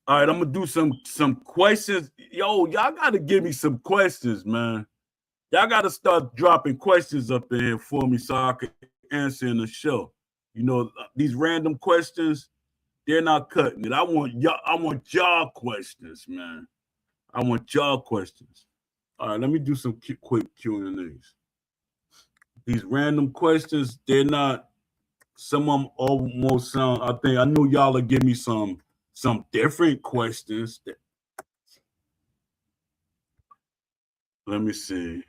S1: All right, I'm gonna do some questions. Yo, y'all gotta give me some questions, man. Y'all gotta start dropping questions up in here for me so I can answer in the show. You know, these random questions, they're not cutting it. I want y'all questions, man. I want y'all questions. All right, let me do some quick Q&As. These random questions, they're not. Some of them almost sound. I know y'all will give me some different questions. Let me see.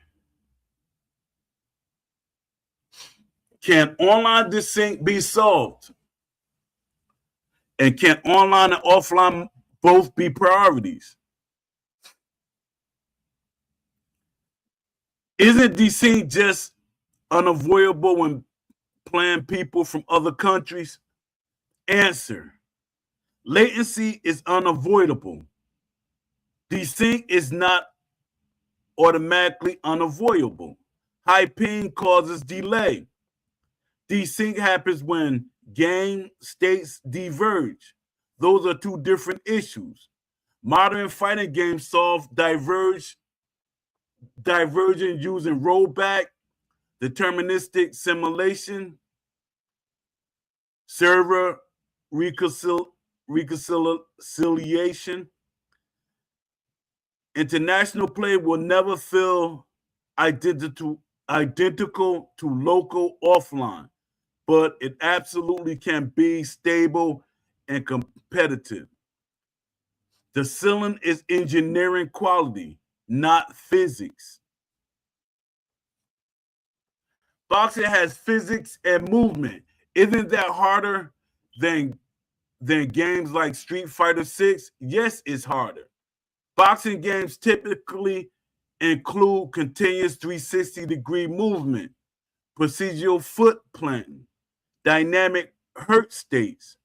S1: Can online desync be solved? And can online and offline both be priorities? Isn't desync just unavoidable when playing people from other countries? Answer. Latency is unavoidable. Desync is not automatically unavoidable. High ping causes delay. Desync happens when game states diverge. Those are two different issues. Modern fighting games solve divergence using rollback, deterministic simulation, server reconciliation. International play will never feel identical to local offline, but it absolutely can be stable and competitive. The ceiling is engineering quality, not physics. Boxing has physics and movement. Isn't that harder than games like Street Fighter 6? Yes, it's harder. Boxing games typically include continuous 360-degree movement, procedural foot planting, dynamic hurt states,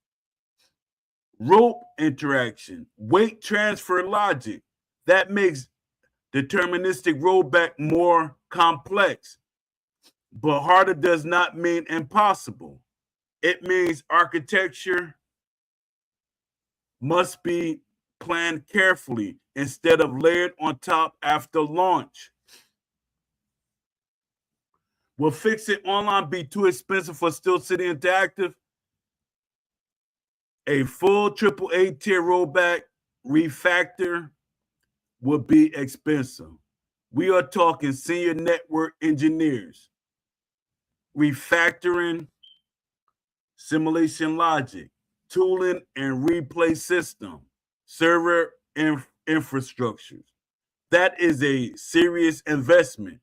S1: rope interaction, weight transfer logic. That makes deterministic rollback more complex. But harder does not mean impossible. It means architecture must be planned carefully instead of layered on top after launch. Will fixing online be too expensive for Steel City Interactive? A full AAA tier rollback refactor would be expensive. We are talking senior network engineers, refactoring, simulation logic, tooling and replay system, server infrastructures. That is a serious investment,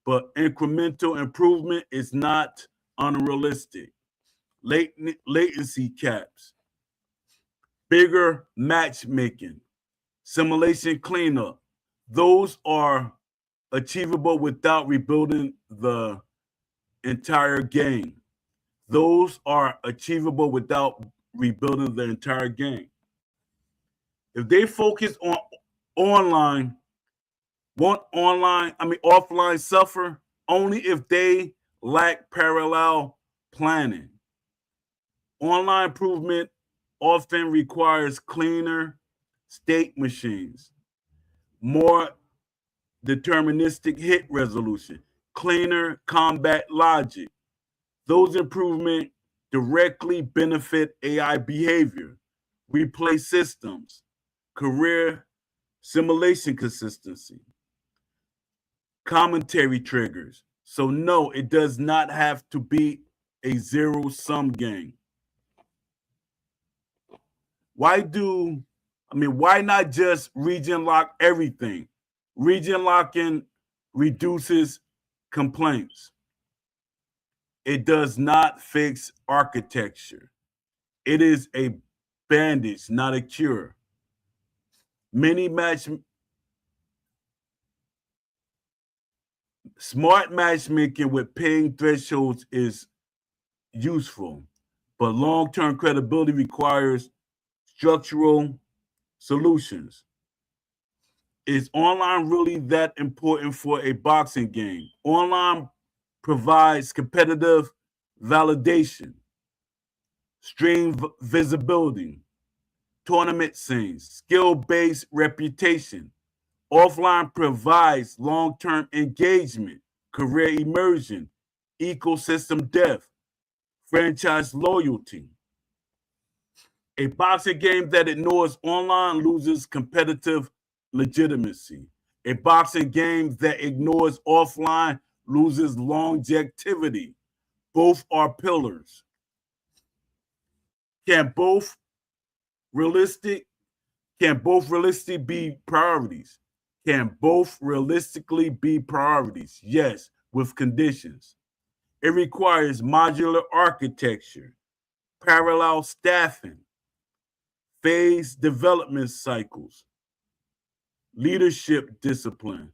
S1: but incremental improvement is not unrealistic. Latency caps, bigger matchmaking, simulation cleanup, those are achievable without rebuilding the entire game. Those are achievable without rebuilding the entire game. If they focus on online, offline suffer only if they lack parallel planning. Online improvement often requires cleaner state machines, more deterministic hit resolution, cleaner combat logic. Those improvements directly benefit AI behavior, replay systems, career simulation consistency, commentary triggers. So no, it does not have to be a zero-sum game. Why not just region lock everything? Region locking reduces complaints. It does not fix architecture. It is a bandage, not a cure. Smart matchmaking with paying thresholds is useful, but long-term credibility requires structural solutions. Is online really that important for a boxing game? Online provides competitive validation, stream visibility, tournament scenes, skill-based reputation. Offline provides long-term engagement, career immersion, ecosystem depth, franchise loyalty. A boxing game that ignores online loses competitive legitimacy. A boxing game that ignores offline loses longevity. Both are pillars. Can both realistically be priorities? Can both realistically be priorities? Yes, with conditions. It requires modular architecture, parallel staffing, phased development cycles, leadership discipline.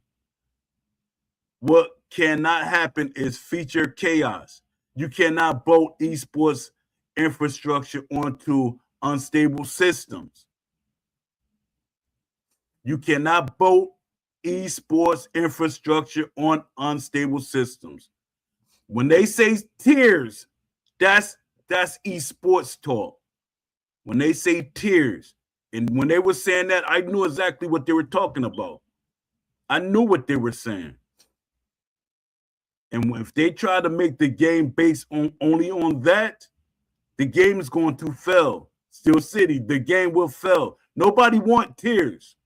S1: What cannot happen is feature chaos. You cannot bolt esports infrastructure onto unstable systems. You cannot bolt esports infrastructure on unstable systems. When they say tiers, that's esports talk. When they say tiers, and when they were saying that, I knew exactly what they were talking about. I knew what they were saying. And if they try to make the game based only on that, the game is going to fail. Steel City, the game will fail. Nobody wants tiers.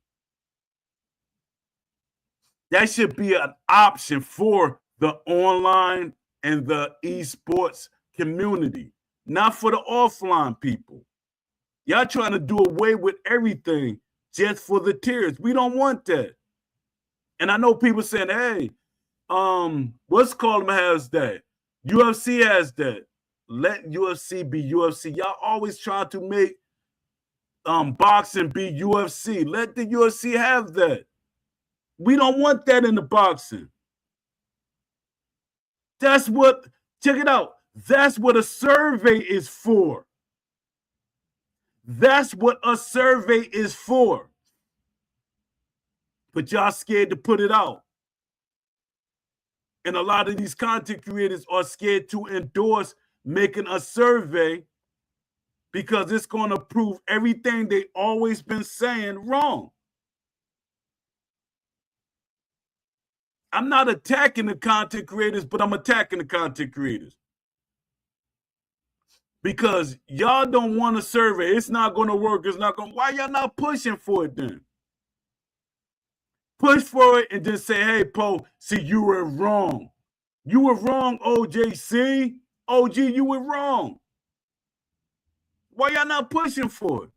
S1: That should be an option for the online and the esports community, not for the offline people. Y'all trying to do away with everything just for the tiers. We don't want that. And I know people saying, hey, what's called has that? UFC has that. Let UFC be UFC. Y'all always try to make boxing be UFC. Let the UFC have that. We don't want that in the boxing. Check it out. That's what a survey is for. That's what a survey is for. But y'all scared to put it out. And a lot of these content creators are scared to endorse making a survey because it's going to prove everything they always been saying wrong. I'm not attacking the content creators, but I'm attacking the content creators. Because y'all don't want a survey. It's not going to work. It's not going. Why y'all not pushing for it then? Push for it and just say, hey, Poe, see, you were wrong. You were wrong, OJC. OG, you were wrong. Why y'all not pushing for it?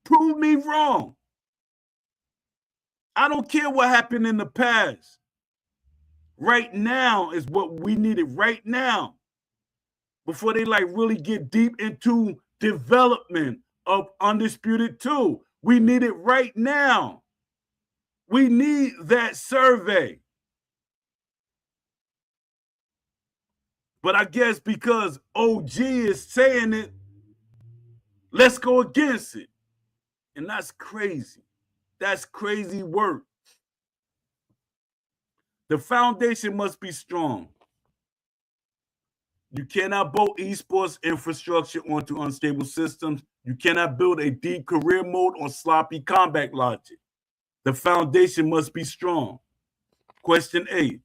S1: Prove me wrong. I don't care what happened in the past. Right now is what we needed right now. Before they like really get deep into development of Undisputed 2. We need it right now. We need that survey. But I guess because OG is saying it, let's go against it. And that's crazy. That's crazy work. The foundation must be strong. You cannot build esports infrastructure onto unstable systems. You cannot build a deep career mode on sloppy combat logic. The foundation must be strong. Question 8.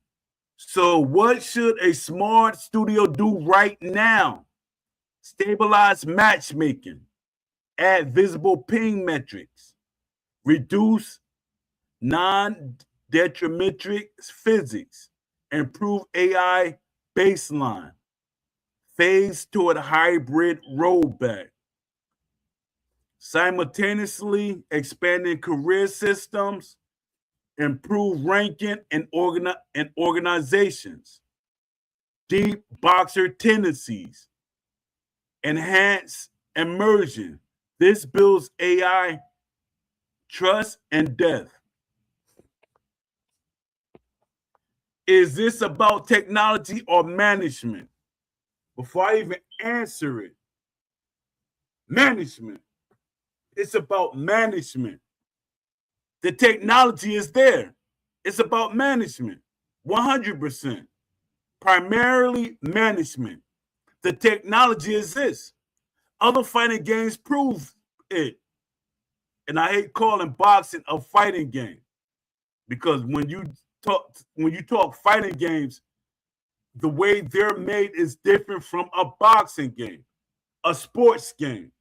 S1: So what should a smart studio do right now? Stabilize matchmaking, add visible ping metrics, reduce non-detrimental physics, improve AI baseline, phase toward hybrid rollback, simultaneously expanding career systems, improve ranking in organizations, deep boxer tendencies, enhance immersion. This builds AI trust and depth. Is this about technology or management? Before I even answer it, management. It's about management. The technology is there. It's about management. 100%. Primarily management. The technology exists. Other fighting games prove it. And I hate calling boxing a fighting game because when you talk fighting games, the way they're made is different from a boxing game, a sports game.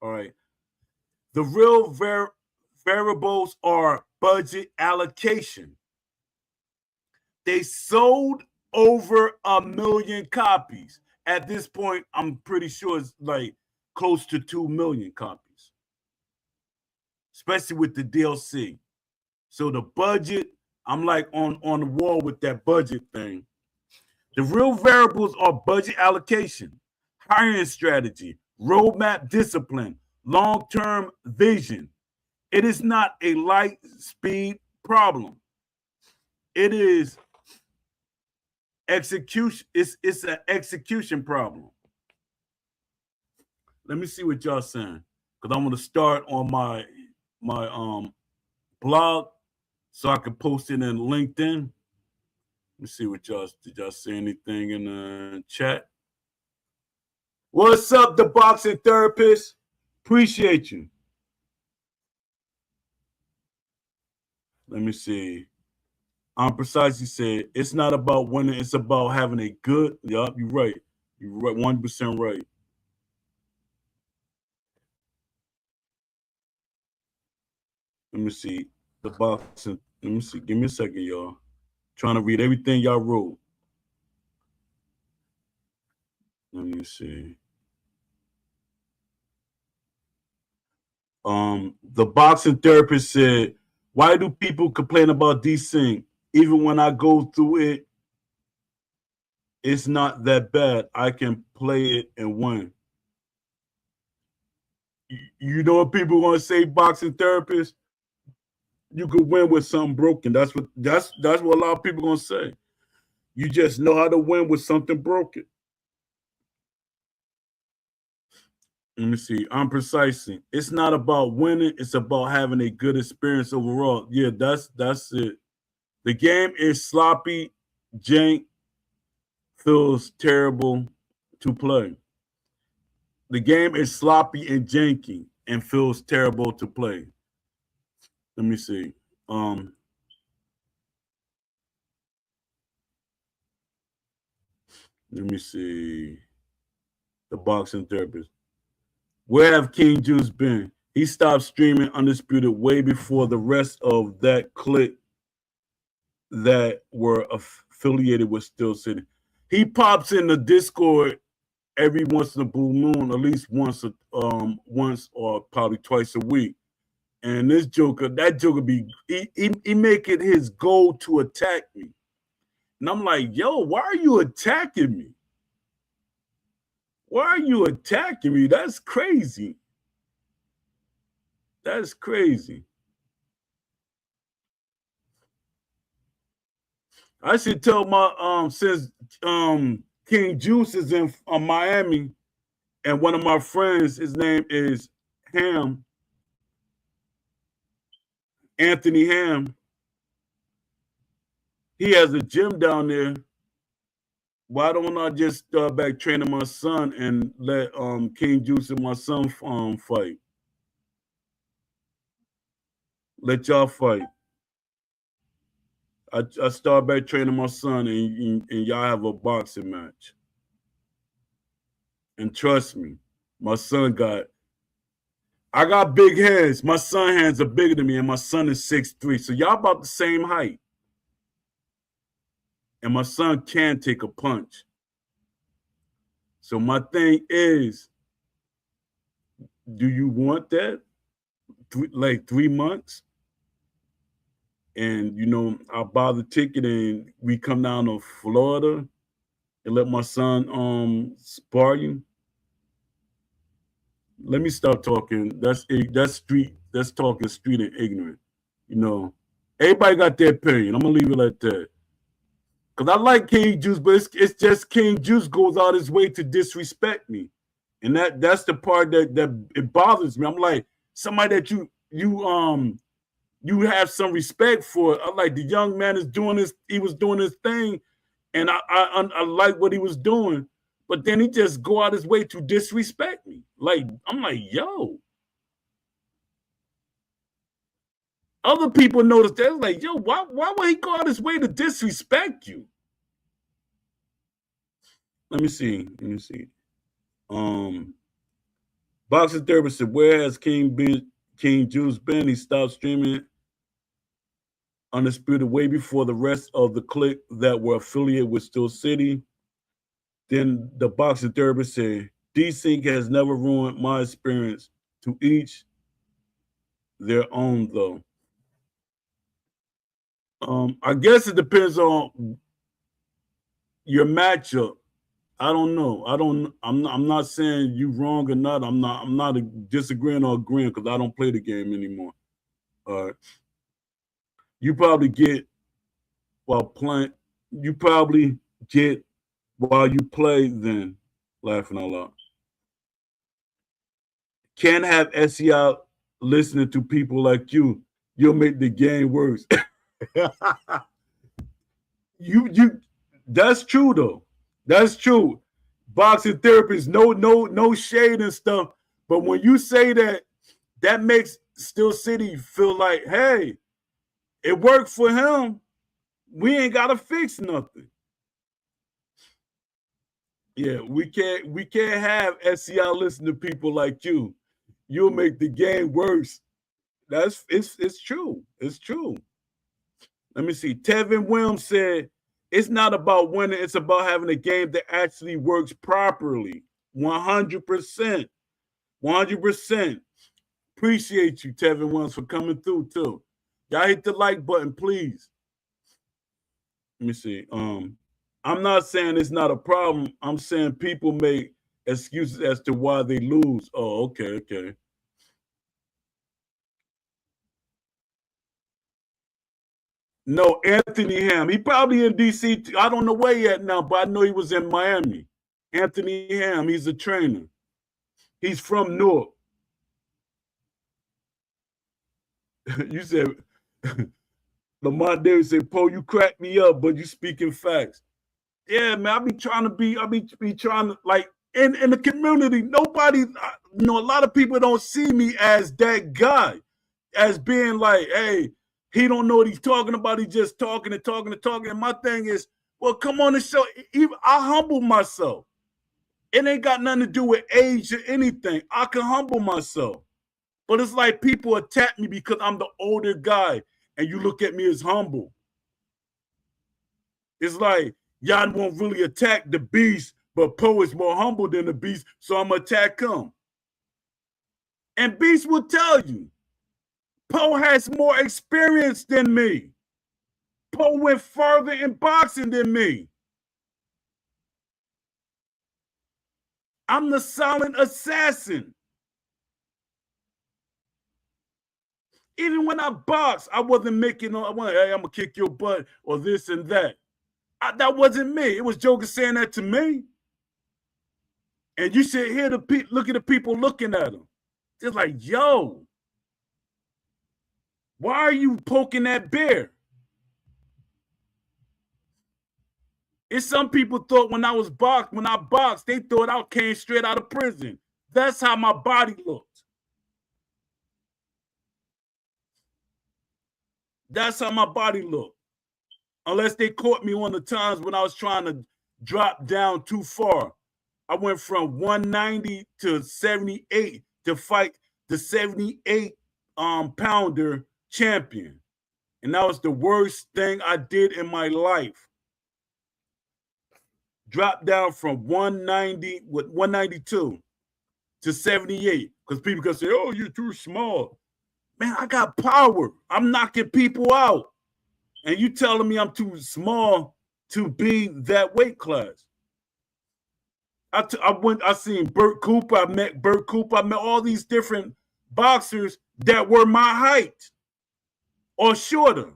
S1: All right. The real variables are budget allocation. They sold over 1 million copies. At this point, I'm pretty sure it's like close to 2 million copies, especially with the DLC. So the budget, I'm like on the wall with that budget thing. The real variables are budget allocation, hiring strategy, roadmap discipline, long-term vision. It is not a light speed problem. It is execution. It's an execution problem. Let me see what y'all saying, because I'm gonna start on my blog so I can post it in LinkedIn. Let me see what did y'all say anything in the chat? What's up, the boxing therapist? Appreciate you. Let me see. Precisely said it's not about winning, it's about having a good. Yup, you're right. You're right, 100% right. Let me see. The boxing. Let me see. Give me a second, y'all. Trying to read everything y'all wrote. Let me see. The boxing therapist said, why do people complain about desync? Even when I go through it, it's not that bad. I can play it and win. You know what people want to say, boxing therapist? You could win with something broken. That's what a lot of people gonna say. You just know how to win with something broken. Let me see. I'm precisely. It's not about winning. It's about having a good experience overall. Yeah, that's it. The game is sloppy, jank, feels terrible to play. The game is sloppy and janky and feels terrible to play. Let me see. Let me see. the boxing therapist. Where have King Juice been? He stopped streaming Undisputed way before the rest of that clique that were affiliated with Steel City. He pops in the Discord every once in a blue moon, at least once or probably twice a week. And that Joker he make it his goal to attack me. And I'm like, yo, why are you attacking me? Why are you attacking me? That's crazy. That's crazy. I should tell my since King Juice is in Miami, and one of my friends, his name is Ham, Anthony Ham. He has a gym down there. Why don't I just start back training my son and let King Juice and my son fight? Let y'all fight. I start back training my son and y'all have a boxing match. And trust me, my son I got big hands. My son hands are bigger than me, and my son is 6'3". So y'all about the same height. And my son can take a punch. So my thing is, do you want that? Like 3 months? And, I'll buy the ticket and we come down to Florida and let my son spar you. Let me stop talking. That's street. That's talking street and ignorant. Everybody got their opinion. I'm gonna leave it like that. Cause I like King Juice, but it's just King Juice goes out his way to disrespect me, and that's the part that it bothers me. I'm like, somebody that you have some respect for. I like the young man is doing this. He was doing his thing, and I like what he was doing. But then he just go out his way to disrespect me. Like, I'm like, yo. Other people notice that. Like, yo, why would he go out his way to disrespect you? Let me see. Boxing therapist said, where has King Juice been? He stopped streaming Undisputed way before the rest of the clique that were affiliated with Steel City. Then the boxing therapist said, D-Sync has never ruined my experience. To each their own, though. I guess it depends on your matchup. I don't know. I'm not saying you wrong or not. I'm not disagreeing or agreeing because I don't play the game anymore. You probably get while playing. You probably get while you play. Then laughing out loud. Can't have SEI listening to people like you. You'll make the game worse. you that's true though. That's true. Boxing therapists, no shade and stuff. But when you say that, that makes Steel City feel like, hey, it worked for him. We ain't gotta fix nothing. Yeah, we can't have SEI listen to people like you. You'll make the game worse. It's true. It's true. Let me see. Tevin Williams said, it's not about winning, it's about having a game that actually works properly. 100%. 100%. Appreciate you, Tevin Williams, for coming through, too. Y'all hit the like button, please. Let me see. I'm not saying it's not a problem. I'm saying people make excuses as to why they lose. Oh, okay. No, Anthony Ham. He probably in DC. I don't know where yet now, but I know he was in Miami. Anthony Ham. He's a trainer. He's from Newark. You said Lamont Davis said, "Poe, you crack me up, but you speaking facts." Yeah, man. I be trying to like in the community. Nobody, a lot of people don't see me as that guy, as being like, hey. He don't know what he's talking about. He's just talking and talking and talking. And my thing is, well, come on the show. I humble myself. It ain't got nothing to do with age or anything. I can humble myself. But it's like people attack me because I'm the older guy and you look at me as humble. It's like y'all won't really attack the beast, but Poe is more humble than the beast, so I'm going to attack him. And Beast will tell you, Poe has more experience than me. Poe went further in boxing than me. I'm the silent assassin. Even when I boxed, I wasn't making hey, I'm going to kick your butt or this and that. That wasn't me. It was Joker saying that to me. And you should hear look at the people looking at him. It's like, yo, why are you poking that bear? It's some people thought when I boxed, they thought I came straight out of prison. That's how my body looked. That's how my body looked. Unless they caught me on the times when I was trying to drop down too far. I went from 190 to 78 to fight the 78 pounder champion. And that was the worst thing I did in my life. Dropped down from 192 to 78 because people can say, oh, you're too small. Man, I got power. I'm knocking people out. And you telling me I'm too small to be that weight class. I seen Bert Cooper. I met Bert Cooper. I met all these different boxers that were my height or shorter.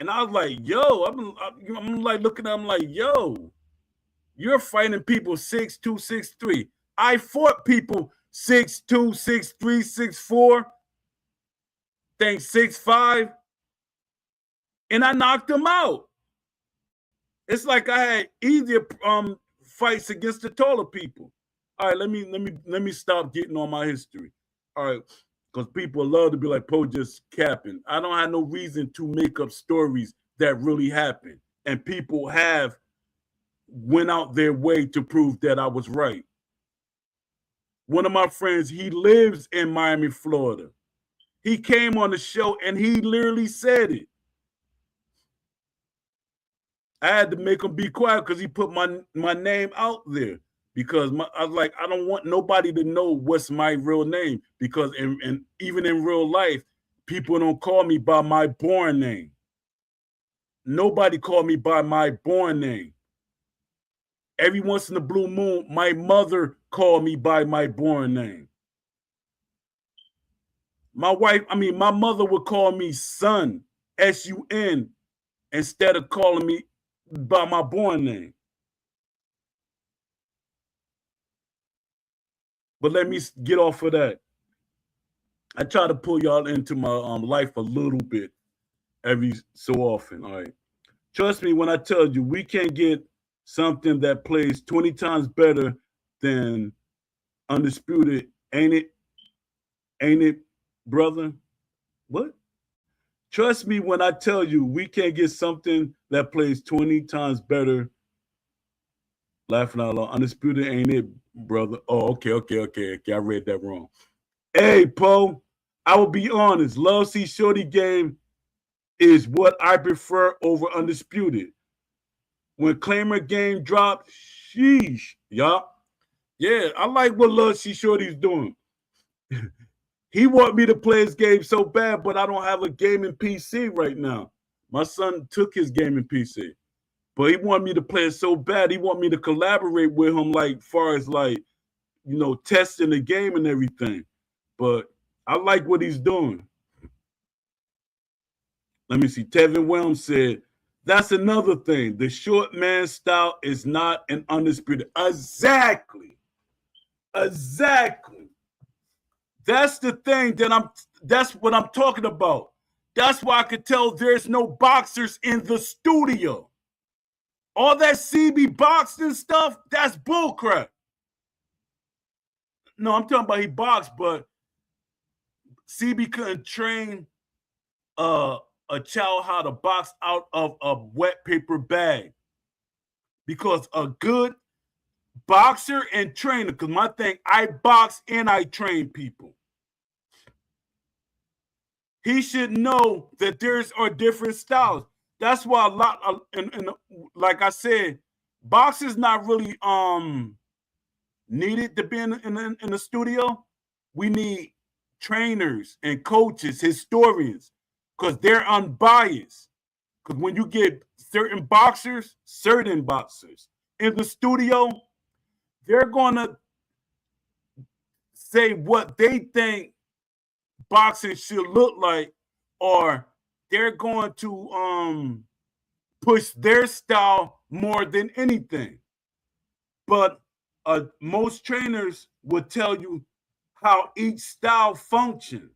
S1: And I was like, yo, I'm like looking at them like, yo, you're fighting people 6'2", 6'3". I fought people 6'2", 6'3", 6'4", think 6'5", and I knocked them out. It's like I had easier fights against the taller people. All right, let me stop getting on my history. All right, because people love to be like, Poe just capping. I don't have no reason to make up stories that really happened, and people have went out their way to prove that I was right. One of my friends, he lives in Miami, Florida. He came on the show and he literally said it. I had to make him be quiet because he put my name out there. Because I was like, I don't want nobody to know what's my real name. Because even in real life, people don't call me by my born name. Nobody called me by my born name. Every once in the blue moon, my mother called me by my born name. My mother would call me son, S-U-N, instead of calling me by my born name. But let me get off of that. I try to pull y'all into my life a little bit every so often. All right. Trust me when I tell you, we can't get something that plays 20 times better than Undisputed. Ain't it? Ain't it, brother? What? Trust me when I tell you, we can't get something that plays 20 times better. Laughing out loud. Undisputed, ain't it, brother? Oh, okay. I read that wrong. Hey, Poe, I will be honest. Love C Shorty game is what I prefer over Undisputed. When Claimer game dropped, sheesh, y'all. Yeah, I like what Love C Shorty's doing. He want me to play his game so bad, but I don't have a gaming PC right now. My son took his gaming PC, but he wanted me to play it so bad. He want me to collaborate with him, like far as like, testing the game and everything. But I like what he's doing. Let me see. Tevin Williams said, that's another thing. The short man style is not an Undisputed. Exactly. That's the thing that's what I'm talking about. That's why I could tell there's no boxers in the studio. All that CB boxing stuff, that's bullcrap. No, I'm talking about he boxed, but CB couldn't train a child how to box out of a wet paper bag
S2: because a good boxer and trainer, because my thing, I box and I train people. He should know that there's are different styles. That's why a lot of, and like I said, boxing's not really needed to be in the studio. We need trainers and coaches, historians, because they're unbiased. Because when you get certain boxers in the studio, they're gonna say what they think boxing should look like, or they're going to push their style more than anything. But most trainers would tell you how each style function,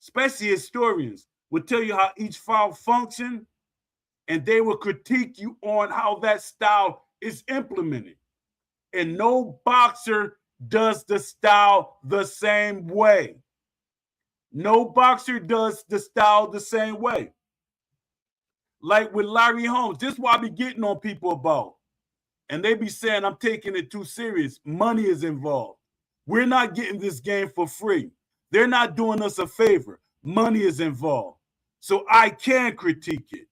S2: especially historians would tell you how each style function, and they will critique you on how that style is implemented. And no boxer does the style the same way. No boxer does the style the same way. Like with Larry Holmes, this is what I be getting on people about. And they be saying I'm taking it too serious. Money is involved. We're not getting this game for free. They're not doing us a favor. Money is involved. So I can critique it.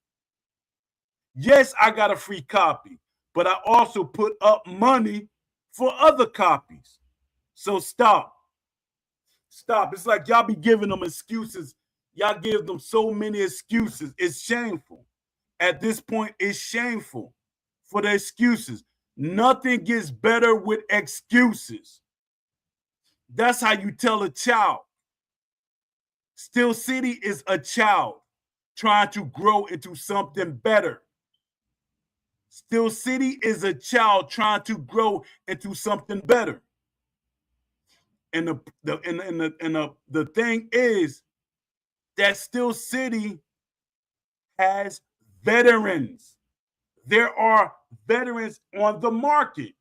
S2: Yes, I got a free copy, but I also put up money for other copies. So stop. Stop. It's like y'all be giving them excuses. Y'all give them so many excuses. It's shameful. At this point, it's shameful for the excuses. Nothing gets better with excuses. That's how you tell a child. Steel City is a child trying to grow into something better. Steel City is a child trying to grow into something better. And the thing is that Steel City has veterans. There are veterans on the market.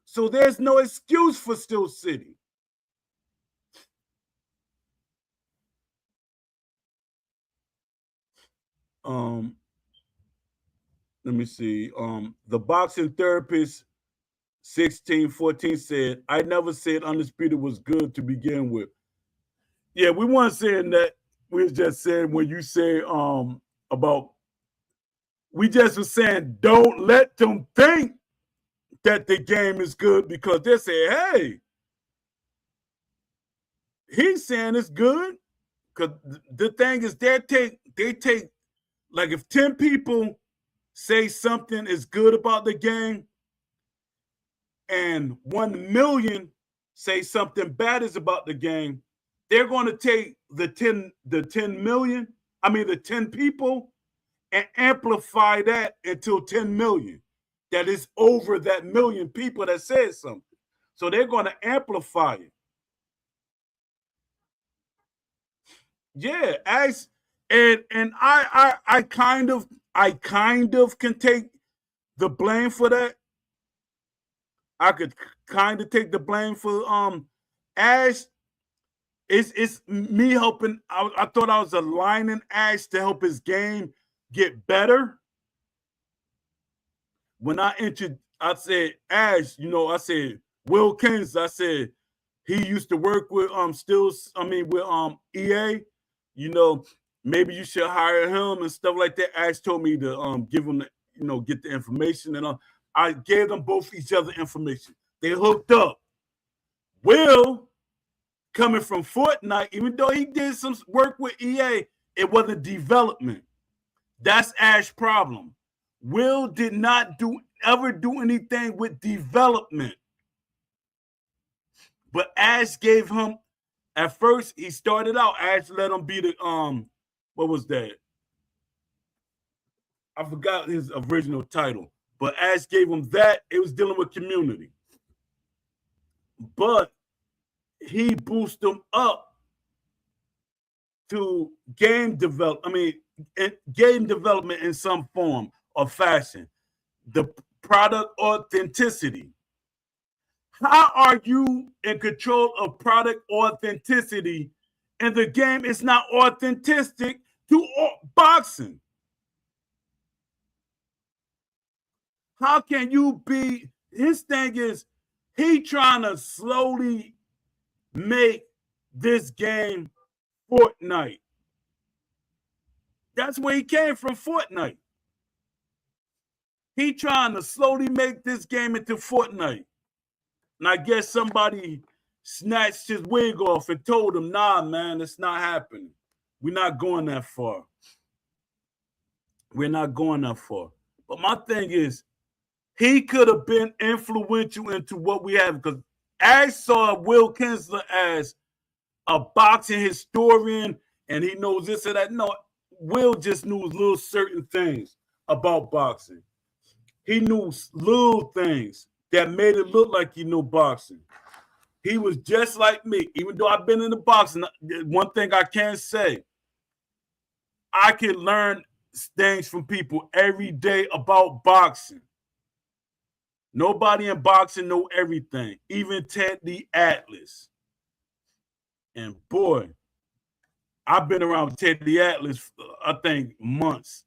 S2: So there's no excuse for Steel City. Let me see. The boxing therapist 1614 said, I never said Undisputed was good to begin with. Yeah, we weren't saying that. We was just saying when you say about, we just was saying don't let them think that the game is good, because they say, hey, he's saying it's good. Because the thing is, they take, like if 10 people say something is good about the game and 1 million say something bad is about the game, they're going to take the 10 people and amplify that until 10 million. That is over that million people that said something. So they're going to amplify it. Yeah, and I kind of can take the blame for that. I could kind of take the blame for Ash. It's me helping. I thought I was aligning Ash to help his game get better. When I said Ash, I said Will Keynes. I said he used to work with with EA. Maybe you should hire him and stuff like that. Ash told me to give him get the information, and I gave them both each other information. They hooked up. Will, coming from Fortnite, even though he did some work with EA, it wasn't development. That's Ash's problem. Will did not ever do anything with development. But Ash gave him, at first he started out, Ash let him be the what was that? I forgot his original title. But Ash gave him that. It was dealing with community. But he boosted him up to game development in some form or fashion. The product authenticity. How are you in control of product authenticity and the game is not authentic to boxing? How can you be? His thing is he trying to slowly make this game Fortnite. That's where he came from, Fortnite. He trying to slowly make this game into Fortnite. And I guess somebody snatched his wig off and told him, nah, man, it's not happening. We're not going that far. We're not going that far. But my thing is, he could have been influential into what we have, because I saw Will Kinsler as a boxing historian and he knows this or that. No, Will just knew little certain things about boxing. He knew little things that made it look like he knew boxing. He was just like me. Even though I've been in the boxing, one thing I can say, I can learn things from people every day about boxing. Nobody in boxing know everything, even Teddy Atlas. And boy, I've been around Teddy Atlas, I think, months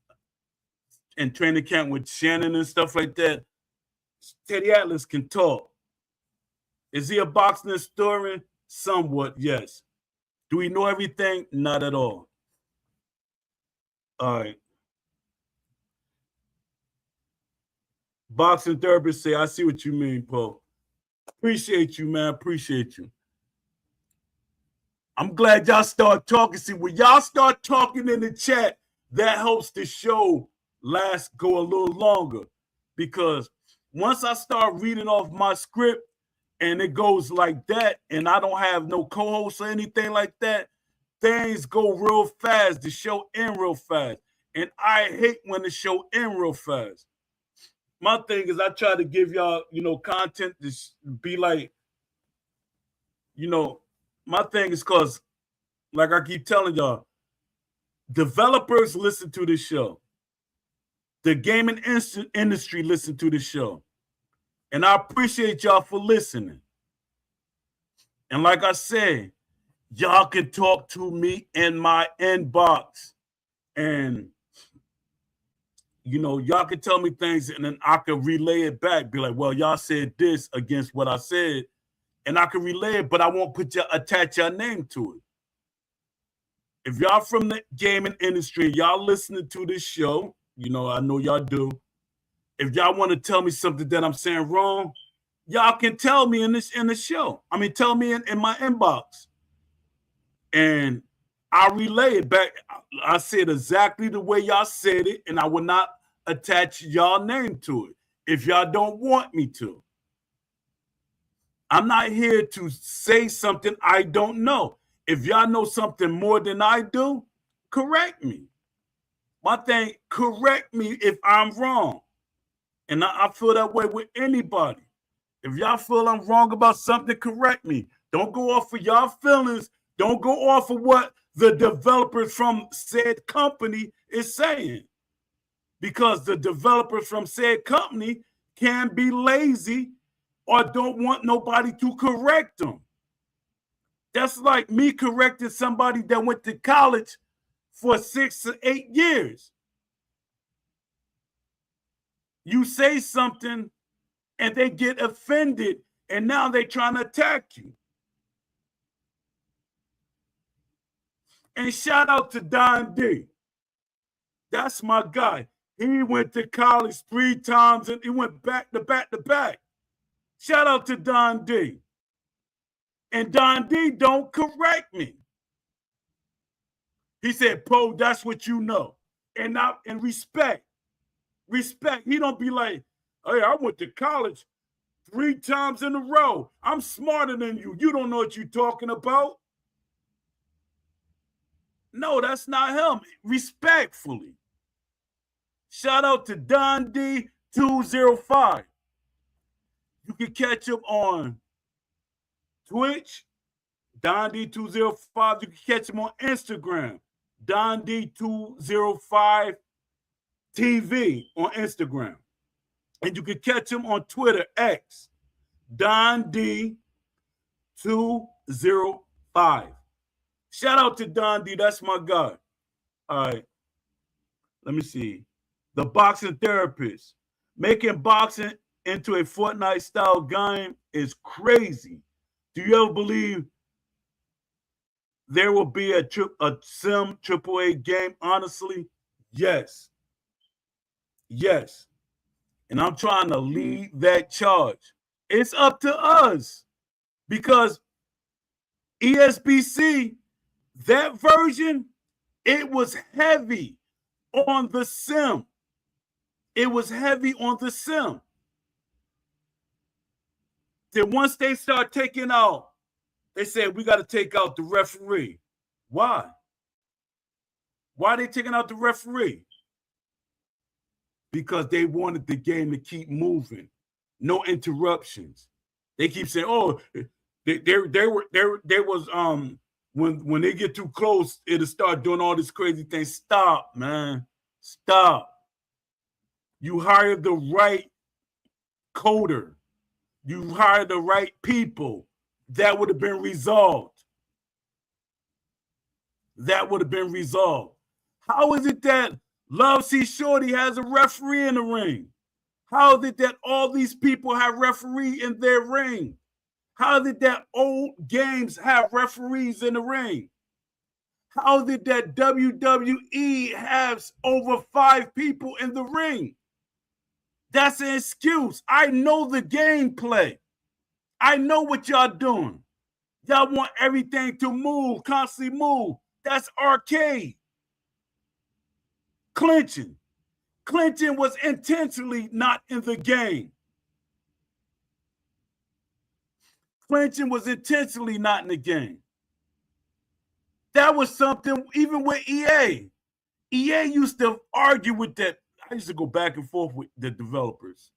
S2: in training camp with Shannon and stuff like that. Teddy Atlas can talk. Is he a boxing historian? Somewhat, yes. Do we know everything? Not at all. All right. Boxing therapist say, I see what you mean, Paul. Appreciate you, man. Appreciate you. I'm glad y'all start talking. See, when y'all start talking in the chat, that helps the show go a little longer. Because once I start reading off my script and it goes like that, and I don't have no co-host or anything like that, things go real fast. The show end real fast. And I hate when the show end real fast. My thing is I try to give y'all, content to be like, my thing is because, like I keep telling y'all, developers listen to this show. The gaming industry listen to this show. And I appreciate y'all for listening. And like I said, y'all can talk to me in my inbox. And, y'all can tell me things and then I can relay it back. Be like, well, y'all said this against what I said. And I can relay it, but I won't attach your name to it. If y'all from the gaming industry, y'all listening to this show, I know y'all do. If y'all want to tell me something that I'm saying wrong, y'all can tell me in the show. I mean, tell me in my inbox. And I relay it back. I said exactly the way y'all said it, and I will not attach y'all name to it if y'all don't want me to. I'm not here to say something I don't know. If y'all know something more than I do, correct me. My thing, correct me if I'm wrong. And I feel that way with anybody. If y'all feel I'm wrong about something, correct me. Don't go off of y'all feelings. Don't go off of what the developers from said company is saying. Because the developers from said company can be lazy or don't want nobody to correct them. That's like me correcting somebody that went to college for 6 to 8 years. You say something and they get offended and now they're trying to attack you. And shout out to Don D. That's my guy. He went to college 3 times and he went back to back to back. Shout out to Don D. And Don D don't correct me. He said, Poe, that's what you know. And now, and respect. Respect. He don't be like, hey, I went to college 3 times in a row. I'm smarter than you. You don't know what you're talking about. No, that's not him. Respectfully. Shout out to Don D 205. You can catch him on Twitch, Don D 205. You can catch him on Instagram, Don D 205 TV on Instagram. And you can catch him on Twitter, X, Don D 205. Shout out to Don D. That's my guy. All right. Let me see. The boxing therapist. Making boxing into a Fortnite style game is crazy. Do you ever believe there will be a sim AAA game? Honestly, yes. Yes. And I'm trying to lead that charge. It's up to us because ESBC, that version, it was heavy on the sim. It was heavy on the sim. Then once they start taking out, they said, we got to take out the referee. Why? Why are they taking out the referee? Because they wanted the game to keep moving. No interruptions. They keep saying, oh, there was when they get too close, it'll start doing all this crazy thing. Stop, man. Stop. You hired the right coder. You hired the right people. That would have been resolved. That would have been resolved. How is it that Love C Shorty has a referee in the ring? How is it that all these people have referee in their ring? How is it that old games have referees in the ring? How is it that WWE has over 5 people in the ring? That's an excuse. I know the gameplay. I know what y'all doing. Y'all want everything to move, constantly move. That's arcade. Clinching. Clinching was intentionally not in the game. Clinching was intentionally not in the game. That was something, even with EA. EA used to argue with that. I used to go back and forth with the developers.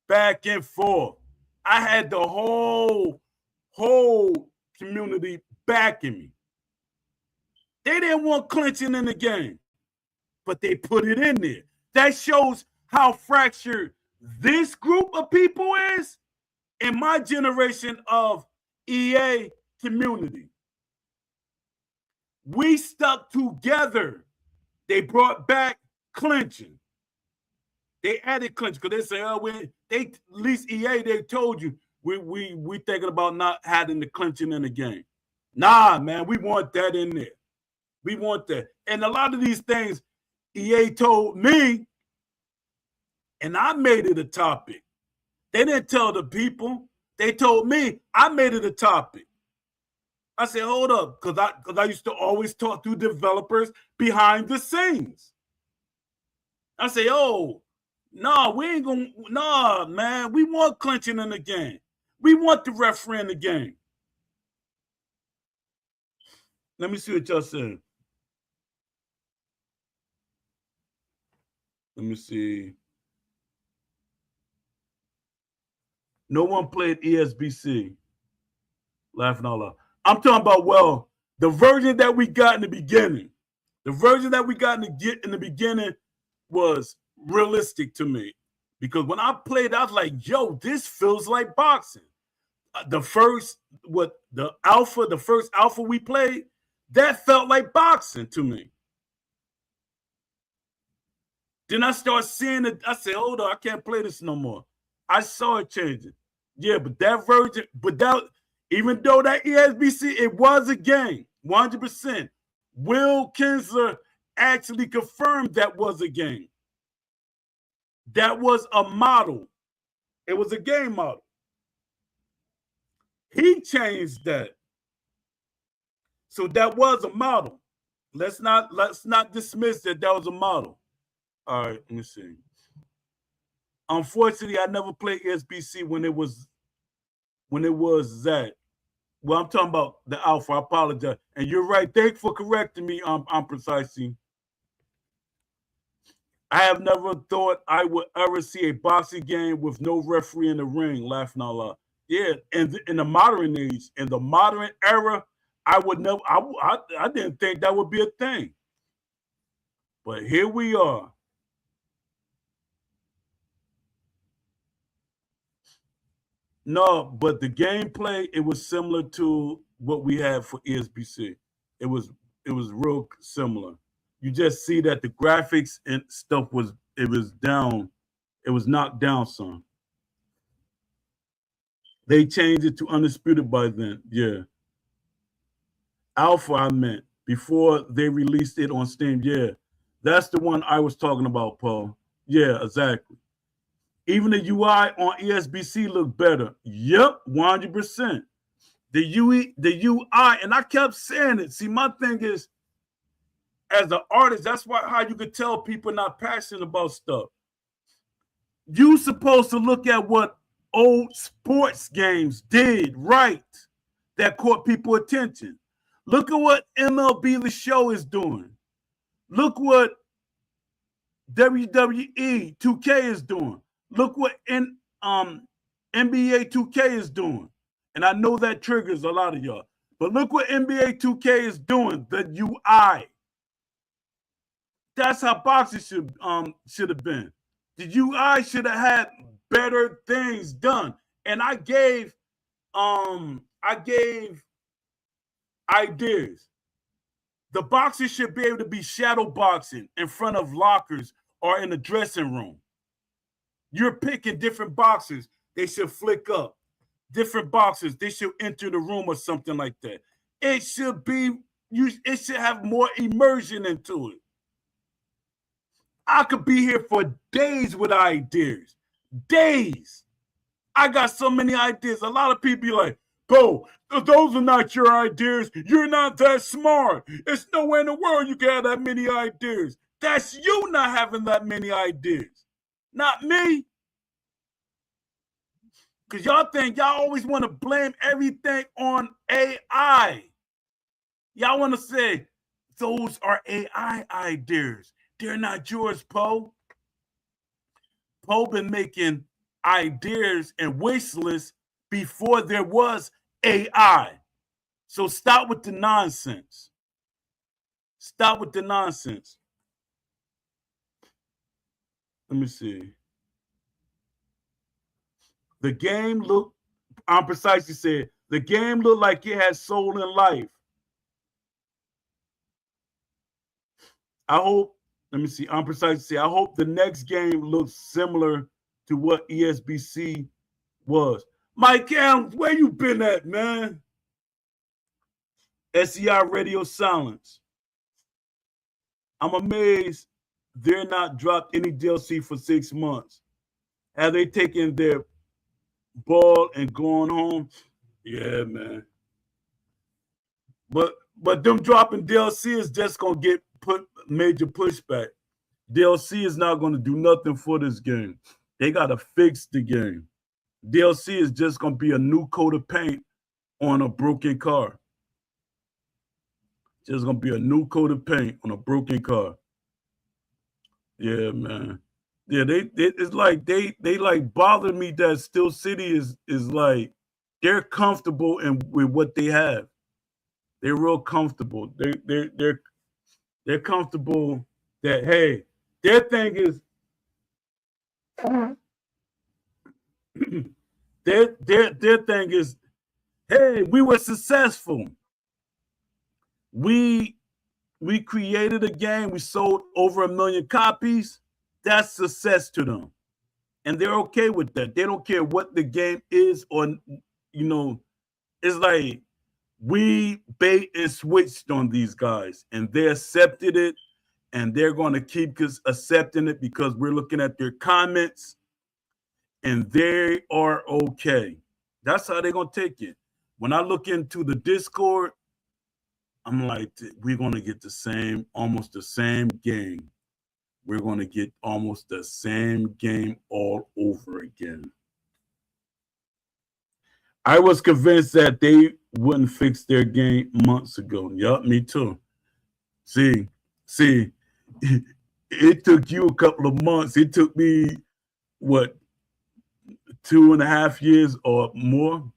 S2: Back and forth. I had the whole community backing me. They didn't want clinching in the game, but they put it in there. That shows how fractured this group of people is in my generation of EA community. We stuck together. They brought back clinching. They added clinching because they say, oh, at least EA, they told you we thinking about not having the clinching in the game. Nah, man, we want that in there. We want that. And a lot of these things EA told me, and I made it a topic. They didn't tell the people. They told me. I made it a topic. I said, hold up, because I used to always talk to developers behind the scenes. I say, oh, no, we ain't gonna, nah, man, we want clinching in the game. We want the referee in the game. Let me see what y'all saying. Let me see. No one played ESBC. Laughing all out. I'm talking about, well, the version that we got in the beginning. The version that we got in the beginning was realistic to me. Because when I played, I was like, yo, this feels like boxing. The first alpha we played, that felt like boxing to me. Then I start seeing it. I said, hold on, I can't play this no more. I saw it changing. Yeah, but that version, even though that ESBC, it was a game, 100%. Will Kinsler actually confirmed that was a game. That was a model. It was a game model. He changed that. So that was a model. Let's not dismiss that was a model. All right, let me see. Unfortunately, I never played ESBC when it was that. Well, I'm talking about the alpha. I apologize. And you're right. Thanks for correcting me. I'm precisely. I have never thought I would ever see a boxing game with no referee in the ring. Laughing out loud. Yeah, in the modern age, in the modern era, I would never. I didn't think that would be a thing. But here we are. No, but the gameplay, it was similar to what we had for ESBC. It was real similar. You just see that the graphics and stuff was down It was knocked down some. They changed it to Undisputed by then. Yeah. Alpha, I meant, before they released it on Steam. Yeah. That's the one I was talking about, Paul. Yeah, exactly. Even the UI on ESBC looked better. Yep, 100%. The UI, and I kept saying it. See, my thing is, as an artist, that's how you could tell people not passionate about stuff. You supposed to look at what old sports games did right that caught people attention. Look at what MLB The Show is doing. Look what WWE 2K is doing. Look what NBA 2K is doing. And I know that triggers a lot of y'all. But look what NBA 2K is doing, the UI. That's how boxing should have been. The UI should have had better things done. And I gave ideas. The boxers should be able to be shadow boxing in front of lockers or in the dressing room. You're picking different boxers. They should flick up. Different boxers. They should enter the room or something like that. It should have more immersion into it. I could be here for days with ideas. Days. I got so many ideas. A lot of people be like, bro, those are not your ideas. You're not that smart. There's nowhere in the world you can have that many ideas. That's you not having that many ideas. Not me. Because y'all think y'all always want to blame everything on AI. Y'all want to say, those are AI ideas. They're not yours, Poe. Poe been making ideas and wish lists before there was AI. So stop with the nonsense. Stop with the nonsense. Let me see. The game looked, I'm precisely said, the game looked like it had soul and life. I hope, let me see, I'm precisely say, I hope the next game looks similar to what ESBC was. Mike Adams, where you been at, man? SEI Radio Silence. I'm amazed they're not dropped any DLC for 6 months. Have they taken their ball and gone home? Yeah, man. But them dropping DLC is just gonna get major pushback. DLC is not gonna do nothing for this game. They gotta fix the game. DLC is just gonna be a new coat of paint on a broken car. Just gonna be a new coat of paint on a broken car. Yeah, man. Yeah, it's like they like bother me that Steel City is like they're comfortable with what they have. They're real comfortable. They're comfortable that, hey, their thing is their thing is, hey, we were successful. We created a game, we sold over 1 million copies. That's success to them. And they're okay with that. They don't care what the game is, or, you know, it's like we bait and switched on these guys, and they accepted it, and they're going to keep accepting it because we're looking at their comments, and they are okay. That's how they're going to take it. When I look into the Discord, I'm like, we're going to get almost the same game. We're going to get almost the same game all over again. I was convinced that they wouldn't fix their game months ago. Yup, me too. See, it took you a couple of months. It took me, 2.5 years or more?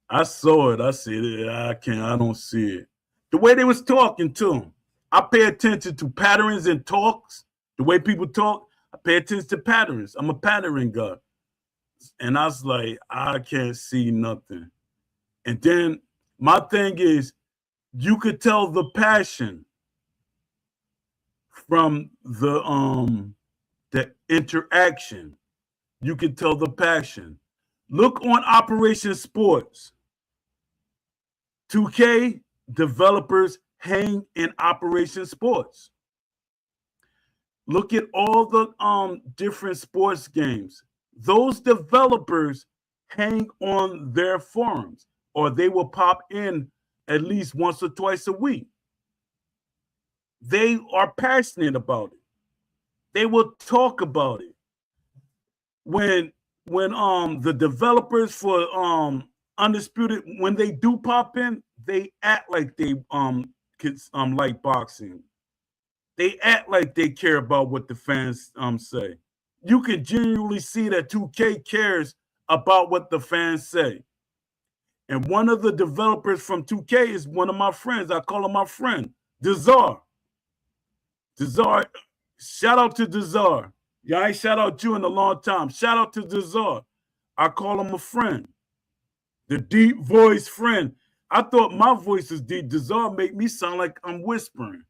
S2: I saw it. I said, I don't see it. The way they was talking too. I pay attention to patterns and talks. The way people talk, I pay attention to patterns. I'm a pattern guy. And I was like, I can't see nothing. And then my thing is, you could tell the passion from the interaction. You can tell the passion. Look on Operation Sports. 2K developers hang in Operation Sports. Look at all the different sports games. Those developers hang on their forums, or they will pop in at least once or twice a week. They are passionate about it. They will talk about it. When the developers for Undisputed, when they do pop in, they act like they like boxing. They act like they care about what the fans say. You can genuinely see that 2K cares about what the fans say. And one of the developers from 2K is one of my friends. I call him my friend, Dazar. Dazar, shout out to Dazar. Yeah, I ain't shout out you in a long time. Shout out to Dazar. I call him a friend. The deep voice friend. I thought my voice is deep. Dazar make me sound like I'm whispering.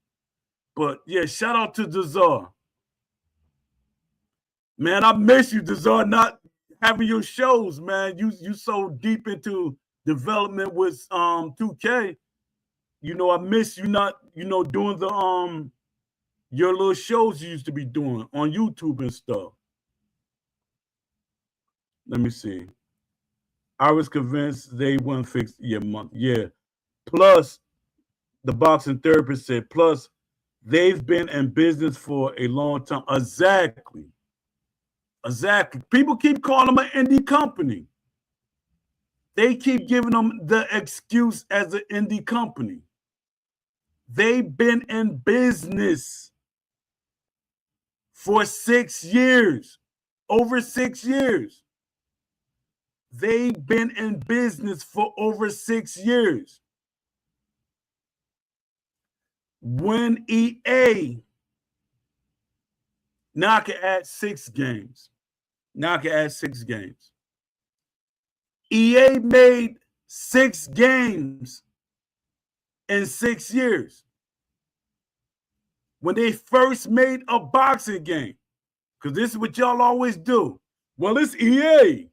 S2: But yeah, shout out to Dazar. Man, I miss you, Dazar, not having your shows, man. You so deep into development with 2K. You know, I miss you not, doing the your little shows you used to be doing on YouTube and stuff. Let me see. I was convinced they wouldn't fix your month. Yeah. Plus, the boxing therapist said, plus, they've been in business for a long time. Exactly. People keep calling them an indie company. They keep giving them the excuse as an indie company. They've been in business for 6 years, over 6 years. They've been in business for over 6 years. When EA, now I can add 6 games. EA made 6 games in 6 years. When they first made a boxing game, because this is what y'all always do. Well, it's EA.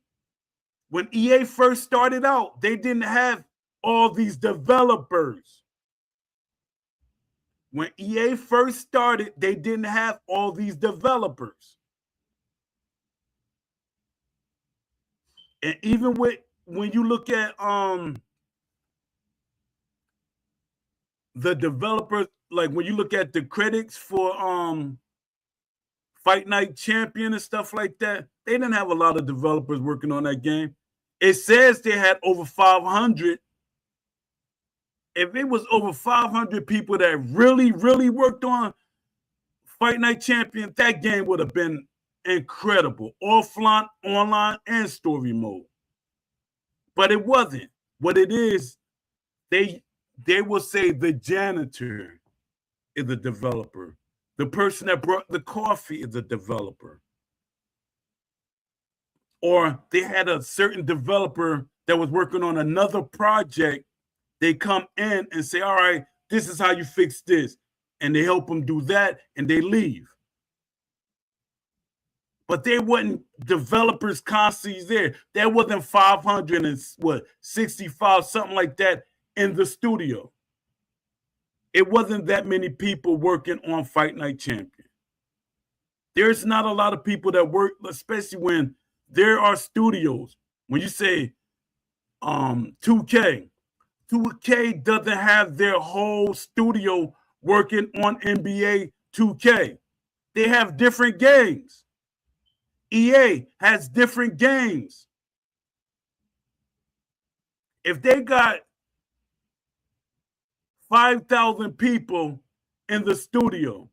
S2: When EA first started out, they didn't have all these developers. When EA first started, they didn't have all these developers. And even when you look at the developers, like when you look at the critics for Fight Night Champion and stuff like that, they didn't have a lot of developers working on that game. It says they had over 500. If it was over 500 people that really, really worked on Fight Night Champion, that game would have been incredible. Offline, online, and story mode. But it wasn't. What it is, they will say the janitor is the developer. The person that brought the coffee is the developer. Or they had a certain developer that was working on another project. They come in and say, all right, this is how you fix this. And they help them do that and they leave. But there wasn't developers constantly there. There wasn't 565, something like that in the studio. It wasn't that many people working on Fight Night Champion. There's not a lot of people that work, especially when there are studios. When you say 2K doesn't have their whole studio working on NBA 2K. They have different games. EA has different games. If they got 5,000 people in the studio,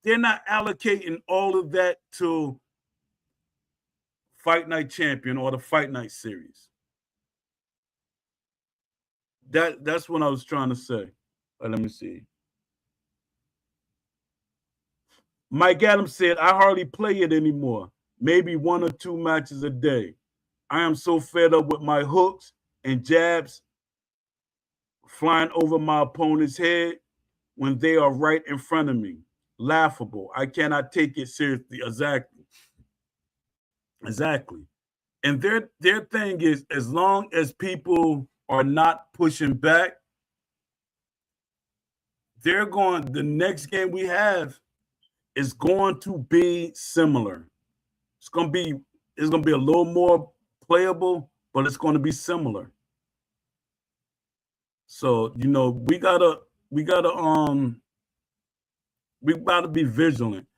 S2: they're not allocating all of that to Fight Night Champion or the Fight Night series. That's what I was trying to say. Let me see. Mike Adams said, I hardly play it anymore. Maybe 1 or 2 matches a day. I am so fed up with my hooks and jabs flying over my opponent's head when they are right in front of me. laughable. I cannot take it seriously. Exactly. And their thing is, as long as people are not pushing back, they're going. The next game we have is going to be similar. It's gonna be a little more playable, but it's going to be similar. So we gotta we gotta be vigilant.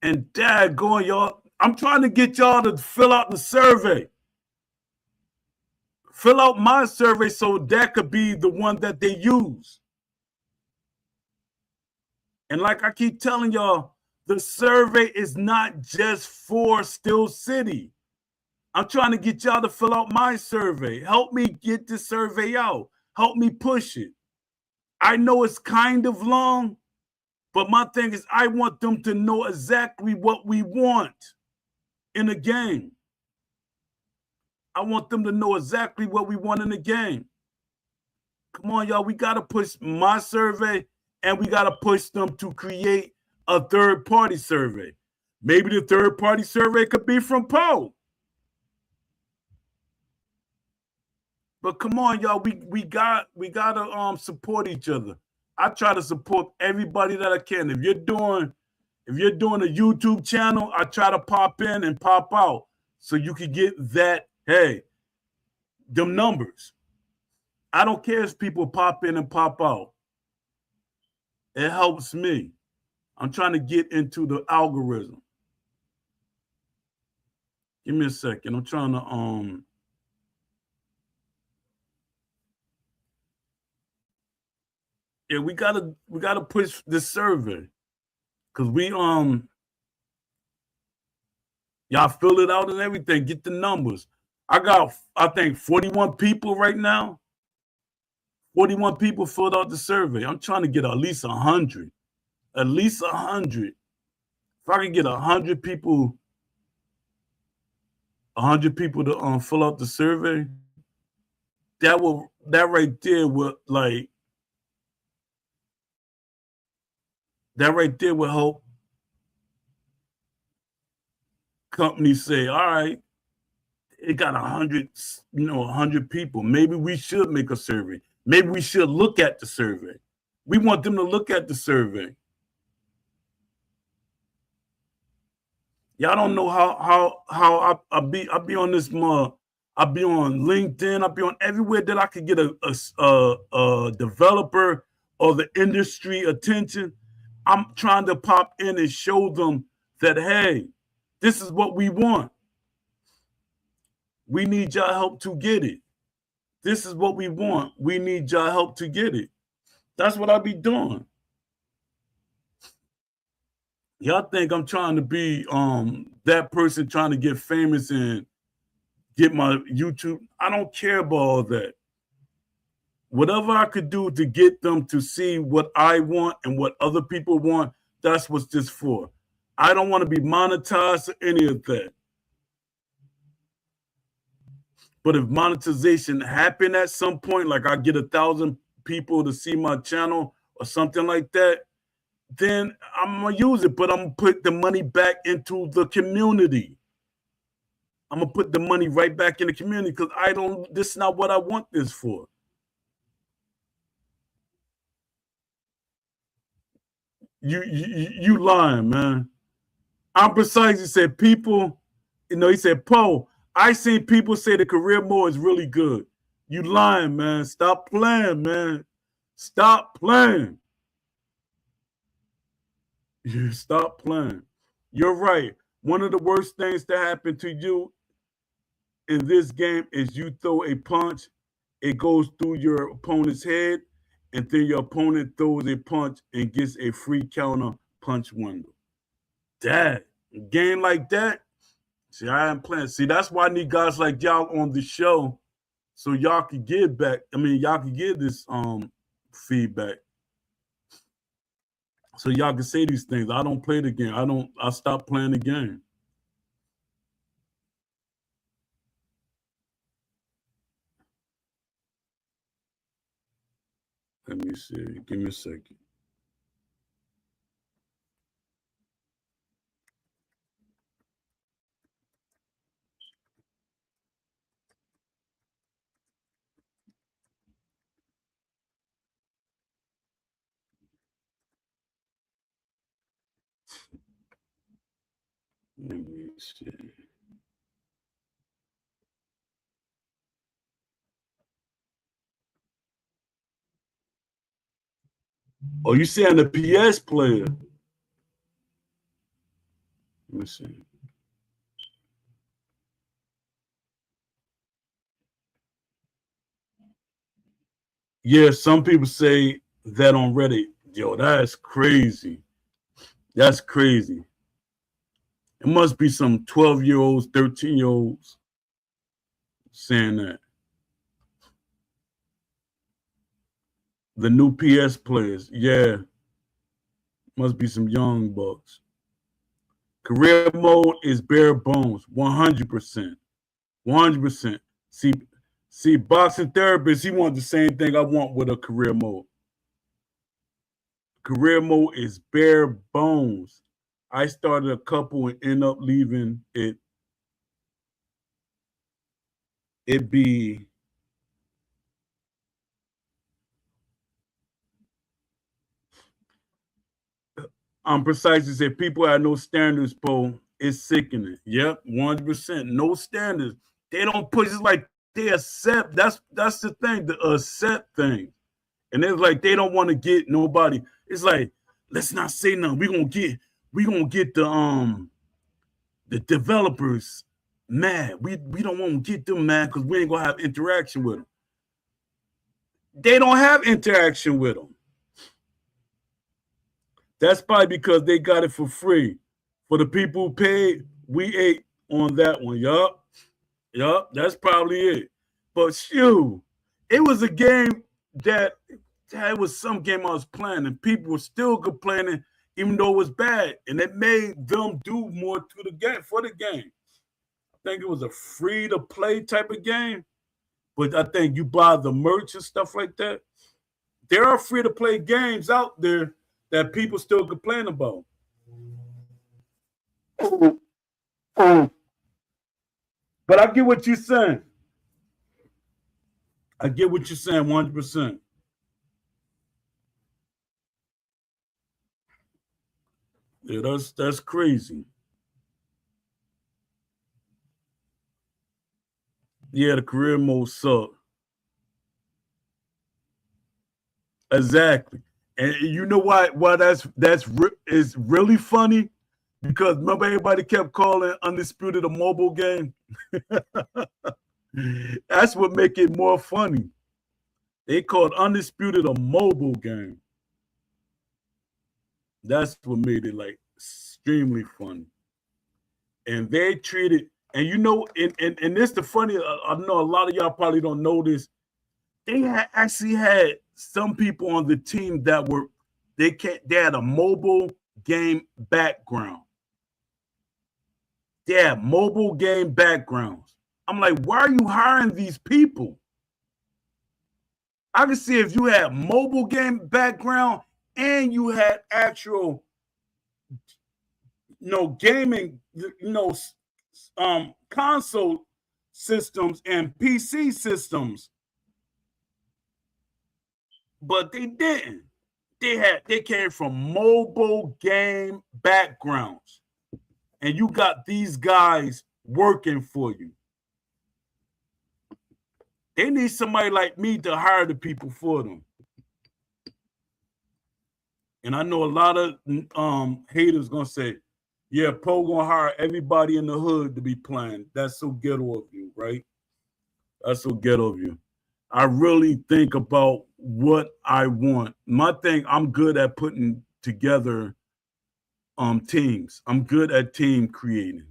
S2: And daggone y'all, I'm trying to get y'all to fill out the survey. Fill out my survey so that could be the one that they use. And like I keep telling y'all, the survey is not just for Steel City. I'm trying to get y'all to fill out my survey. Help me get this survey out. Help me push it. I know it's kind of long, but my thing is I want them to know exactly what we want in a game. I want them to know exactly what we want in the game. Come on, y'all. We got to push my survey, and we got to push them to create a third-party survey. Maybe the third-party survey could be from Poe. But come on, y'all. We gotta support each other. I try to support everybody that I can. If you're doing a YouTube channel, I try to pop in and pop out so you can get that. Hey, them numbers. I don't care if people pop in and pop out. It helps me. I'm trying to get into the algorithm. Give me a second. I'm trying to yeah, we gotta push this survey. Cause y'all fill it out and everything. Get the numbers. I got, I think, 41 people right now. 41 people filled out the survey. I'm trying to get at least 100. At least 100. If I can get 100 people, 100 people to fill out the survey, that right there will help companies say, all right, it got 100 people. Maybe we should make a survey. Maybe we should look at the survey. We want them to look at the survey. Y'all don't know how I be on this I be on LinkedIn. I be on everywhere that I could get a developer or the industry attention. I'm trying to pop in and show them that, hey, this is what we want. We need y'all help to get it. This is what we want. We need y'all help to get it. That's what I be doing. Y'all think I'm trying to be that person trying to get famous and get my YouTube. I don't care about all that. Whatever I could do to get them to see what I want and what other people want, that's what this for. I don't want to be monetized or any of that. But if monetization happen at some point, like I get 1,000 people to see my channel or something like that, then I'm gonna use it. But I'm gonna put the money back into the community. I'm gonna put the money right back in the community because this is not what I want this for. You lying, man. I'm precise. He said people, he said, Poe, I seen people say the career mode is really good. You lying, man. Stop playing, man. Stop playing. Stop playing. You're right. One of the worst things to happen to you in this game is you throw a punch, it goes through your opponent's head, and then your opponent throws a punch and gets a free counter punch window. That game like that, see, I ain't playing. See, that's why I need guys like y'all on the show so y'all can give back. I mean, y'all can give this feedback. So y'all can say these things. I don't play the game. I stopped playing the game. Let me see. Give me a second.
S1: Let me see. Oh, you saying the PS player? Let me see. Yeah, some people say that on Reddit. Yo, that's crazy. That's crazy. It must be some 12-year-olds, 13-year-olds saying that. The new PS players, yeah. Must be some young bucks. Career mode is bare bones, 100%. 100%. See, boxing therapist, he wants the same thing I want with a career mode. Career mode is bare bones. I started a couple and end up leaving it. It be precisely said people have no standards, Poe. It's sickening. Yep, 100%. No standards. They don't put it's like they accept. That's the thing, the accept thing. And it's like they don't want to get nobody. It's like, let's not say nothing. We're gonna get the developers mad. We don't want to get them mad because we ain't gonna have interaction with them. They don't have interaction with them. That's probably because they got it for free. For the people who paid, we ate on that one. Yup, that's probably it. But shoot, it was a game that it was some game I was playing, and people were still complaining, even though it was bad, and it made them do more to the game for the game. I think it was a free to play type of game, but I think you buy the merch and stuff like that. There are free to play games out there that people still complain about. But I get what you're saying. I get what you're saying 100%. Yeah, that's crazy. Yeah, the career mode sucked. Exactly. And you know why is really funny? Because remember everybody kept calling Undisputed a mobile game? That's what make it more funny. They called Undisputed a mobile game. That's what made it like extremely funny. And they treated, and you know, and this the funny, I know a lot of y'all probably don't know this. They actually had some people on the team that were they had a mobile game background. They had mobile game backgrounds. I'm like, why are you hiring these people? I can see if you had mobile game background and you had actual, gaming, console systems and PC systems. But they didn't. They came from mobile game backgrounds. And you got these guys working for you. They need somebody like me to hire the people for them. And I know a lot of haters gonna say, yeah, Poe gonna hire everybody in the hood to be playing. That's so ghetto of you, right? That's so ghetto of you. I really think about what I want. My thing, I'm good at putting together teams. I'm good at team creating.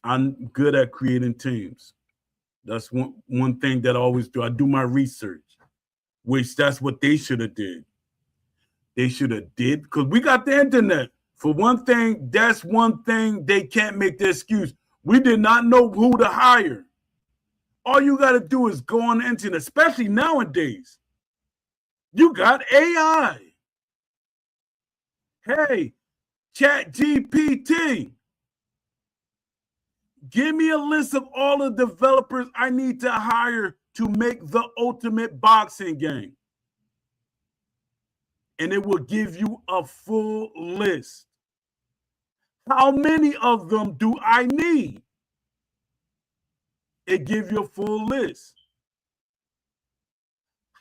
S1: I'm good at creating teams. That's one thing that I always do. I do my research, which that's what they should have did. They should have did, because we got the internet. For one thing, that's one thing they can't make the excuse. We did not know who to hire. All you got to do is go on the internet, especially nowadays. You got AI. Hey, ChatGPT, give me a list of all the developers I need to hire to make the ultimate boxing game. And it will give you a full list.
S2: How many of them do I need? It gives you a full list.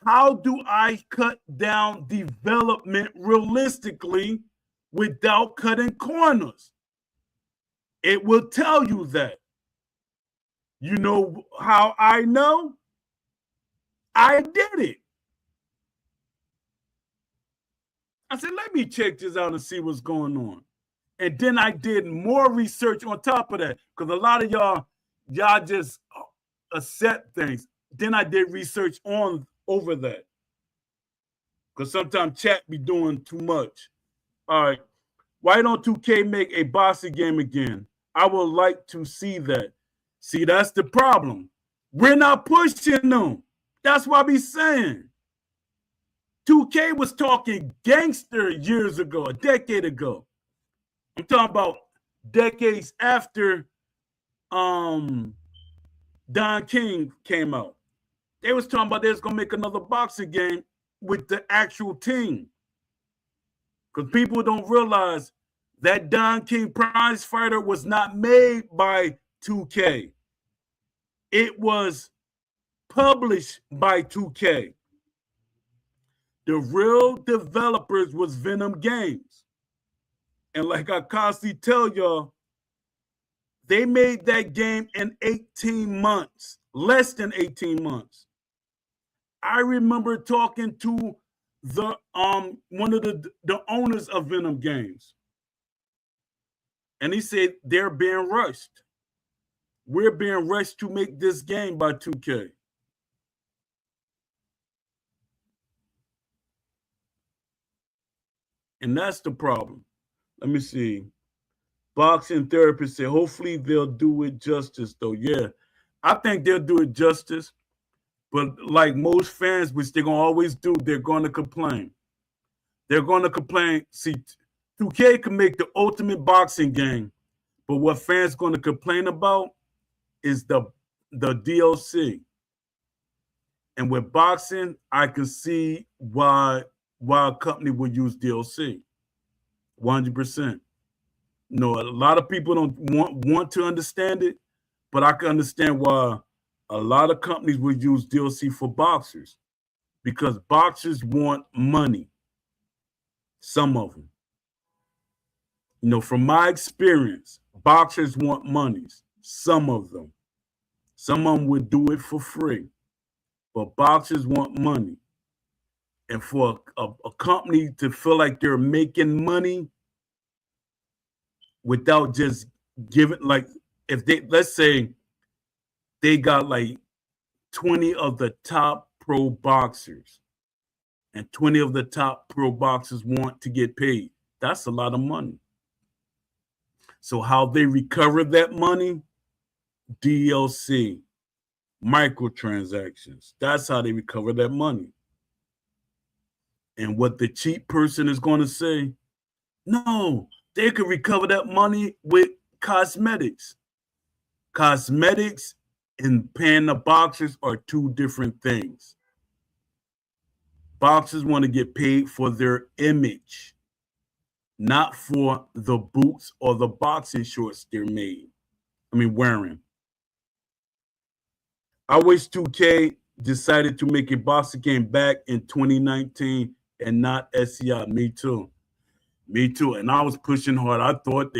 S2: How do I cut down development realistically without cutting corners? It will tell you that. You know how I know? I did it. I said, let me check this out and see what's going on. And then I did more research on top of that, because a lot of y'all just accept things. Then I did research over that, because sometimes chat be doing too much. All right. Why don't 2K make a boxing game again? I would like to see that. See, that's the problem. We're not pushing them. That's what I be saying. 2K was talking gangster years ago, a decade ago. I'm talking about decades after Don King came out. They was talking about they was going to make another boxing game with the actual team. Because people don't realize that Don King prize fighter was not made by 2K. It was published by 2K. The real developers was Venom Games. And like I constantly tell y'all, they made that game in 18 months, less than 18 months. I remember talking to the one of the owners of Venom Games. And he said they're being rushed. We're being rushed to make this game by 2K. And that's the problem. Let me see. Boxing therapist said, hopefully they'll do it justice, though. Yeah, I think they'll do it justice. But like most fans, which they're going to always do, they're going to complain. They're going to complain. See, 2K can make the ultimate boxing game, but what fans going to complain about is the DLC. And with boxing, I can see why a company would use DLC. 100%. No, a lot of people don't want to understand it, but I can understand why a lot of companies would use DLC for boxers, because boxers want money. Some of them. You know, from my experience, boxers want monies. Some of them. Some of them would do it for free, but boxers want money. And for a company to feel like they're making money without just giving, like, if they, let's say they got like 20 of the top pro boxers and 20 of the top pro boxers want to get paid, that's a lot of money. So how they recover that money? DLC, microtransactions. That's how they recover that money. And what the cheap person is going to say, no, they could recover that money with cosmetics. Cosmetics and paying the boxers are two different things. Boxers want to get paid for their image, not for the boots or the boxing shorts they're wearing. I wish 2K decided to make a boxing game back in 2019 and not SCI. Me too. And I was pushing hard. I thought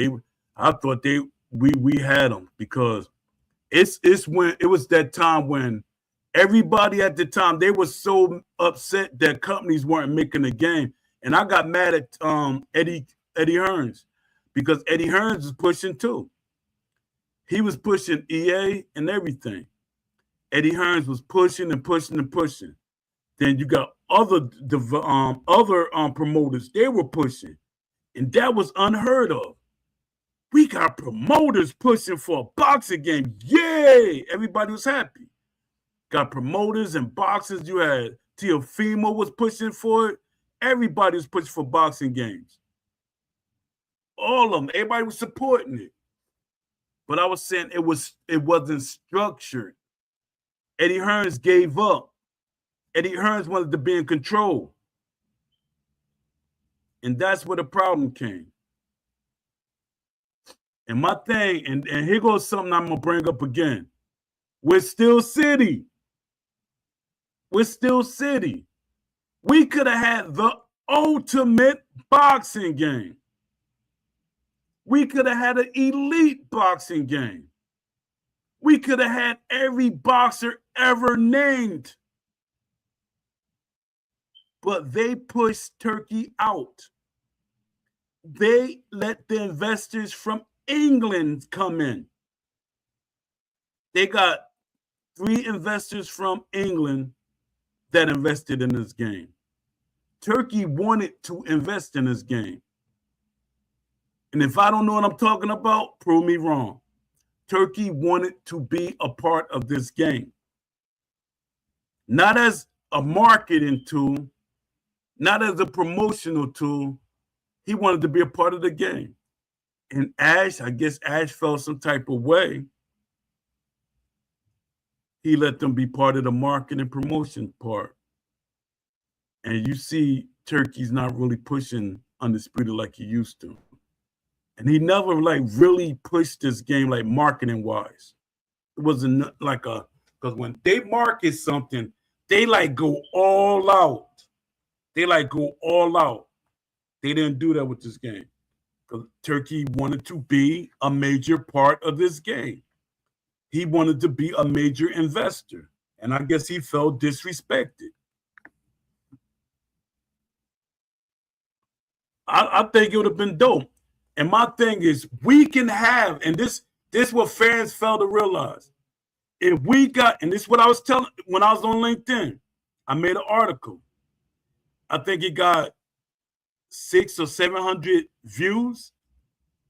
S2: we had them, because it's when it was that time when everybody at the time, they were so upset that companies weren't making a game. And I got mad at Eddie Hearns, because Eddie Hearns was pushing too. He was pushing EA and everything. Eddie Hearns was pushing and pushing and pushing. Then you got other promoters, they were pushing. And that was unheard of. We got promoters pushing for a boxing game. Yay! Everybody was happy. Got promoters and boxers. You had Teofimo was pushing for it. Everybody was pushing for boxing games. All of them. Everybody was supporting it. But I was saying it wasn't structured. Eddie Hearns gave up. Eddie Hearns wanted to be in control. And that's where the problem came. And my thing, and here goes something I'm gonna bring up again. We're still City. We're still City. We could have had the ultimate boxing game. We could have had an elite boxing game. We could have had every boxer ever named. But they pushed Turkey out. They let the investors from England come in. They got 3 investors from England that invested in this game. Turkey wanted to invest in this game. And if I don't know what I'm talking about, prove me wrong. Turkey wanted to be a part of this game. Not as a marketing tool, not as a promotional tool. He wanted to be a part of the game. And Ash, I guess Ash felt some type of way. He let them be part of the marketing and promotion part. And you see Turkey's not really pushing Undisputed like he used to. And he never like really pushed this game like marketing wise. It wasn't like because when they market something, they like go all out. They like go all out. They didn't do that with this game. Because Turkey wanted to be a major part of this game. He wanted to be a major investor. And I guess he felt disrespected. I think it would have been dope. And my thing is, we can have, and this what fans fail to realize. If we got, and this is what I was telling when I was on LinkedIn, I made an article. I think it got 600 or 700 views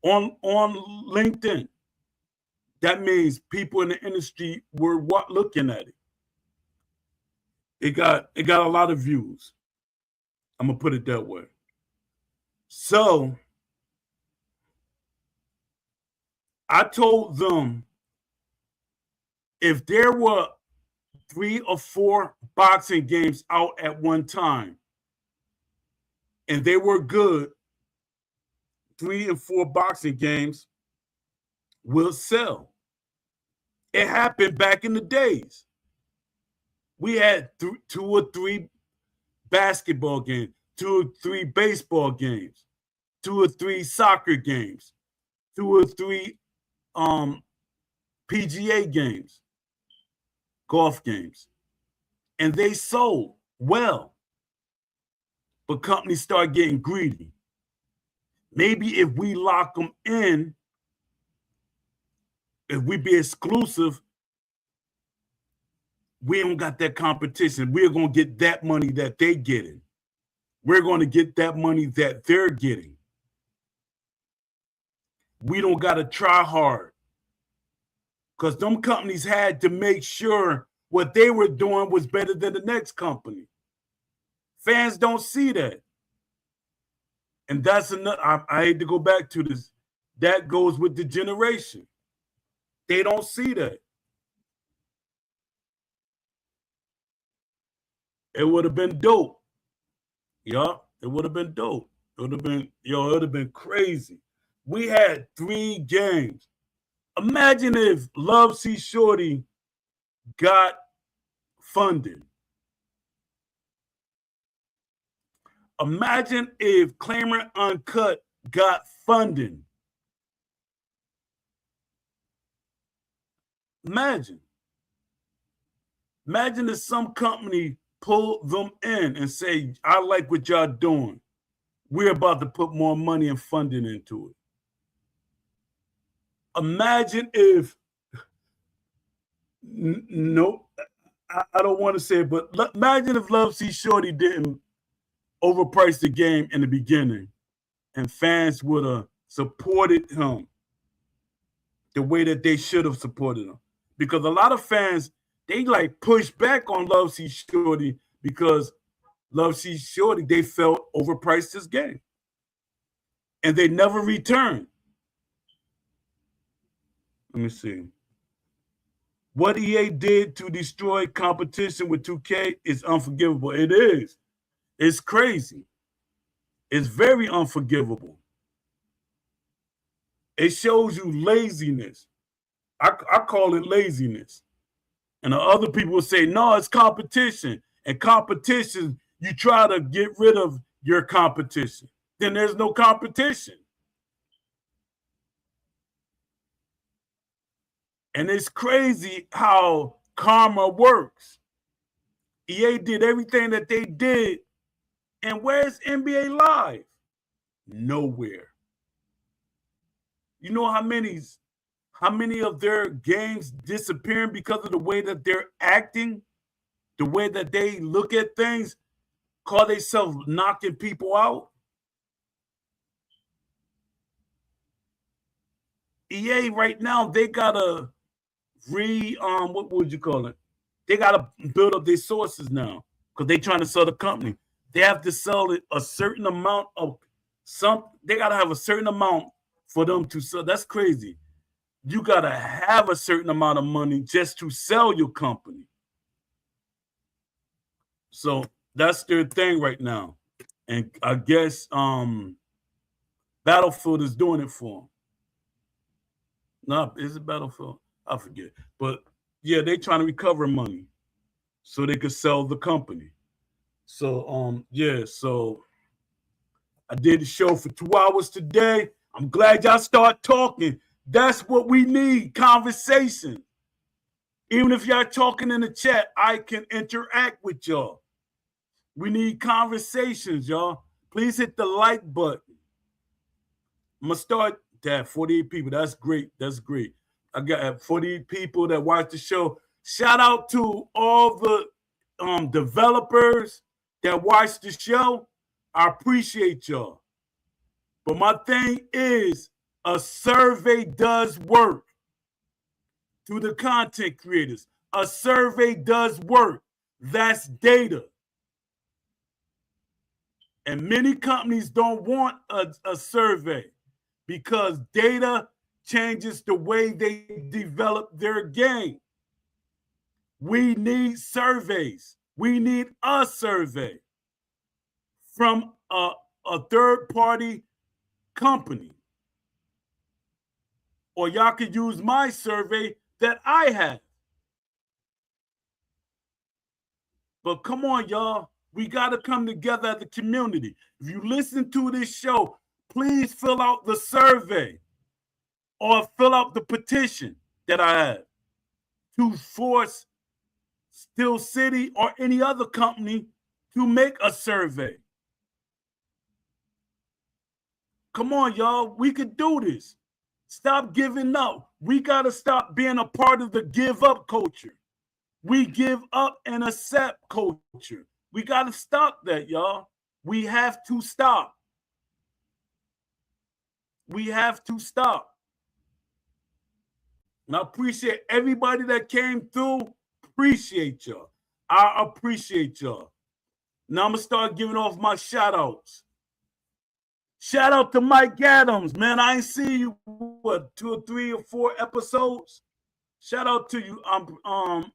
S2: on LinkedIn. That means people in the industry were looking at it. It got a lot of views. I'm gonna put it that way. So I told them if there were 3 or 4 boxing games out at one time and they were good, 3 and 4 boxing games will sell. It happened back in the days. We had 2 or 3 basketball games, 2 or 3 baseball games, 2 or 3 soccer games, 2 or 3 PGA games, golf games. And they sold well. But companies start getting greedy. Maybe if we lock them in, if we be exclusive, we don't got that competition. We're going to get that money that they getting. We're going to get that money that they're getting. We don't got to try hard. Because them companies had to make sure what they were doing was better than the next company. Fans don't see that. And that's another, I hate to go back to this. That goes with the generation. They don't see that. It would have been dope. Yeah, it would have been dope. It would have been, it would have been crazy. We had 3 games. Imagine if Love C Shorty got funded. Imagine if Claimant Uncut got funding. Imagine if some company pulled them in and say, I like what y'all doing. We're about to put more money and funding into it. Imagine if, no, I don't want to say it, but imagine if Love C Shorty didn't overprice the game in the beginning and fans would have supported him the way that they should have supported him. Because a lot of fans, they like push back on Love C Shorty because Love C Shorty, they felt overpriced this game. And they never returned. Let me see. What EA did to destroy competition with 2K is unforgivable. It is. It's crazy. It's very unforgivable. It shows you laziness. I call it laziness. And the other people will say, no, it's competition. And competition, you try to get rid of your competition. Then there's no competition. And it's crazy how karma works. EA did everything that they did. And where's NBA Live? Nowhere. You know how many of their games disappearing because of the way that they're acting, the way that they look at things, call themselves knocking people out? EA right now, they gotta what would you call it? They gotta build up their sources now because they're trying to sell the company. They have to sell it a certain amount of they gotta have a certain amount for them to sell. That's crazy. You gotta have a certain amount of money just to sell your company. So that's their thing right now. And I guess Battlefield is doing it for them. No, is it Battlefield? I forget. But yeah, they trying to recover money so they could sell the company. So yeah, so I did the show for 2 hours today. I'm glad y'all start talking. That's what we need, conversation. Even if y'all talking in the chat, I can interact with y'all. We need conversations, y'all. Please hit the like button. I'm going to start that 48 people. That's great. That's great. I got 48 people that watch the show. Shout out to all the developers that watch the show. I appreciate y'all. But my thing is, a survey does work. To the content creators, a survey does work. That's data. And many companies don't want a survey because data changes the way they develop their game. We need surveys. We need a survey from a third-party company. Or y'all could use my survey that I have. But come on, y'all. We got to come together as a community. If you listen to this show, please fill out the survey or fill out the petition that I have to force Steel City or any other company to make a survey. Come on, y'all. We could do this. Stop giving up. We got to stop being a part of the give up culture. We give up and accept culture. We got to stop that, y'all. We have to stop. We have to stop. And I appreciate everybody that came through. Appreciate y'all. I appreciate y'all. Now I'm going to start giving off my shout outs. Shout out to Mike Adams, man. I ain't see you, what, 2 or 3 or 4 episodes? Shout out to you,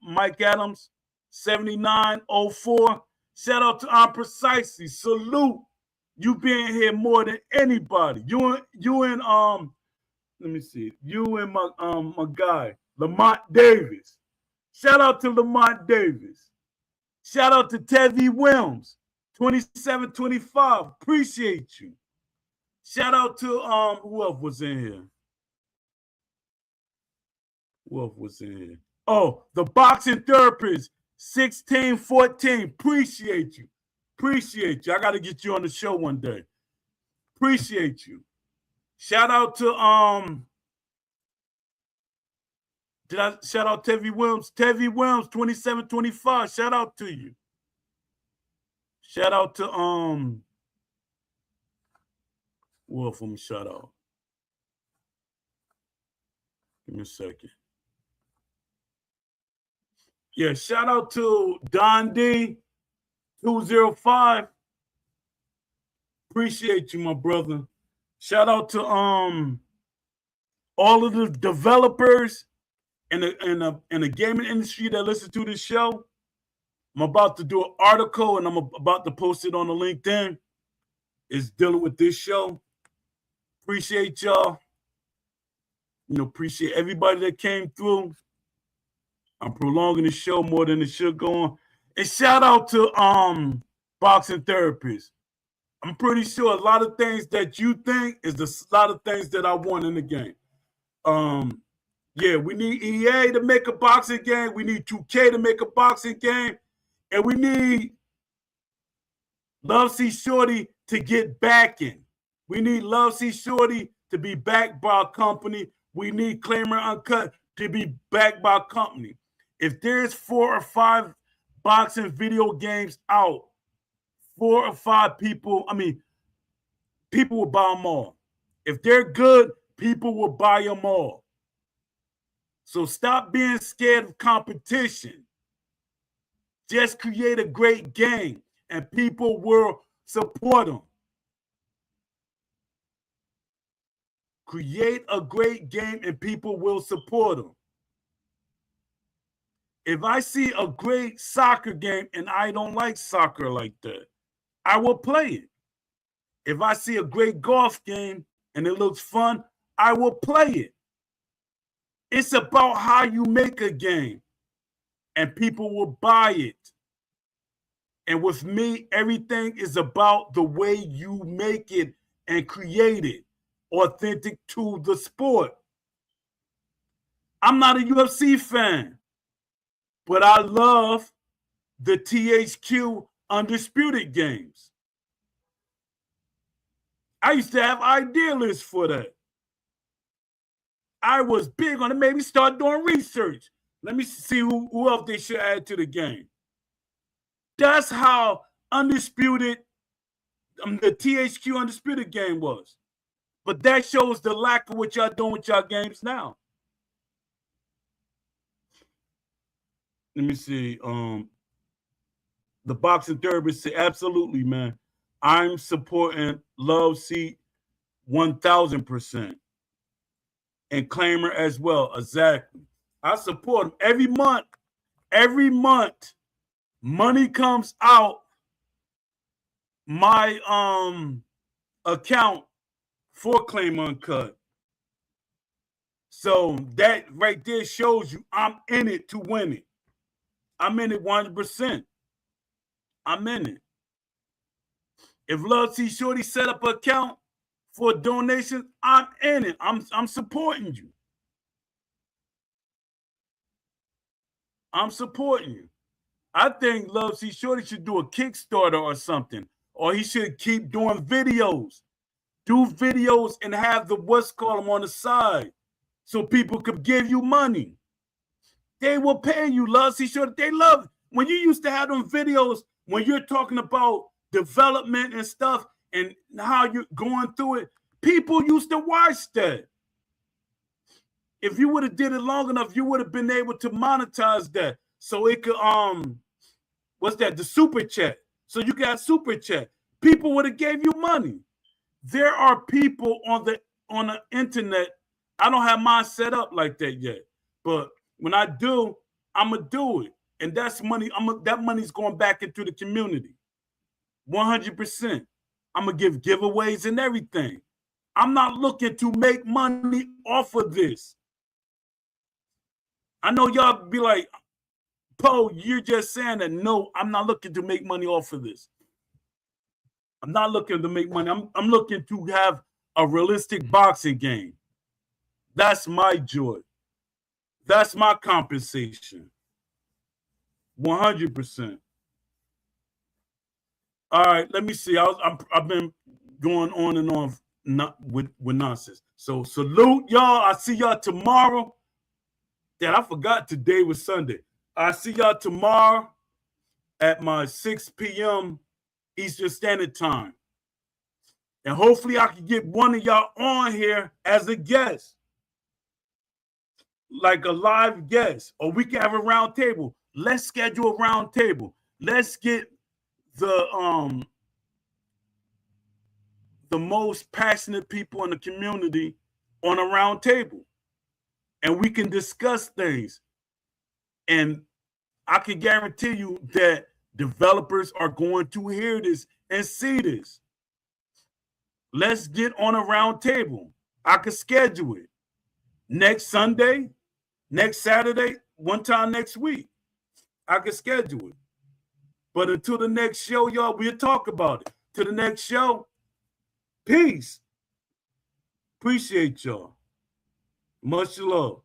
S2: Mike Adams, 7904. Shout out to Precisely. Salute. You being here more than anybody. You and let me see. You and my guy, Lamont Davis. Shout out to Lamont Davis. Shout out to Tevy Williams, 2725. Appreciate you. Shout out to who else was in here? Who else was in here? Oh, the boxing therapist, 1614. Appreciate you. Appreciate you. I got to get you on the show one day. Appreciate you. Shout out to did I shout out Tevy Williams? Tevy Williams, 2725. Shout out to you. Shout out to who else from shout out? Give me a second. Yeah, shout out to Don D 205. Appreciate you, my brother. Shout out to all of the developers in the gaming industry that listen to this show. I'm about to do an article and I'm about to post it on the LinkedIn. It's dealing with this show. Appreciate y'all. appreciate everybody that came through. I'm prolonging the show more than it should go on. And shout out to Boxing Therapist. I'm pretty sure a lot of things that you think is a lot of things that I want in the game. Yeah, we need EA to make a boxing game. We need 2K to make a boxing game. And we need Love C Shorty to get backing. We need Love C Shorty to be backed by a company. We need Claimer Uncut to be backed by a company. If there's 4 or 5 boxing video games out, 4 or 5 people, people will buy them all. If they're good, people will buy them all. So stop being scared of competition. Just create a great game and people will support them. Create a great game and people will support them. If I see a great soccer game and I don't like soccer like that, I will play it. If I see a great golf game and it looks fun, I will play it. It's about how you make a game and people will buy it. And with me, everything is about the way you make it and create it, authentic to the sport. I'm not a UFC fan, but I love the THQ Undisputed games. I used to have idea lists for that. I was big on it. Maybe start doing research. Let me see who else they should add to the game. That's how Undisputed, the THQ Undisputed game was. But that shows the lack of what y'all doing with y'all games now. Let me see. The Boxing Therapist said, absolutely, man. I'm supporting Love C 1000%. And Claimer as well. Exactly. I support him every month. Every month, money comes out my account for Claim Uncut. So that right there shows you I'm in it to win it. I'm in it 100%. I'm in it. If Love C Shorty set up an account for donations, I'm in it. I'm supporting you. I'm supporting you. I think Love C Shorty should do a Kickstarter or something, or he should keep doing videos. Do videos and have the what's called them on the side so people could give you money. They will pay you, Love C Shorty. They love it. When you used to have them videos when you're talking about development and stuff and how you're going through it, people used to watch that. If you would have did it long enough, you would have been able to monetize that. So it could, what's that? The super chat. So you got super chat. People would have gave you money. There are people on the internet. I don't have mine set up like that yet. But when I do, I'm going to do it. And that's money. That money's going back into the community. 100%. I'm going to give giveaways and everything. I'm not looking to make money off of this. I know y'all be like, Poe, you're just saying that. No, I'm not looking to make money off of this. I'm not looking to make money. I'm looking to have a realistic boxing game. That's my joy. That's my compensation. 100%. All right, let me see. I've been going on and on with nonsense. So salute y'all. I see y'all tomorrow. Damn, I forgot today was Sunday. I see y'all tomorrow at my 6 p.m. Eastern Standard Time. And hopefully I can get one of y'all on here as a guest. Like a live guest. Or we can have a round table. Let's schedule a round table. Let's get the most passionate people in the community on a round table. And we can discuss things. And I can guarantee you that developers are going to hear this and see this. Let's get on a round table. I can schedule it. next Sunday, next Saturday, one time next week. I can schedule it. But until the next show, y'all, we'll talk about it. To the next show, peace. Appreciate y'all. Much love.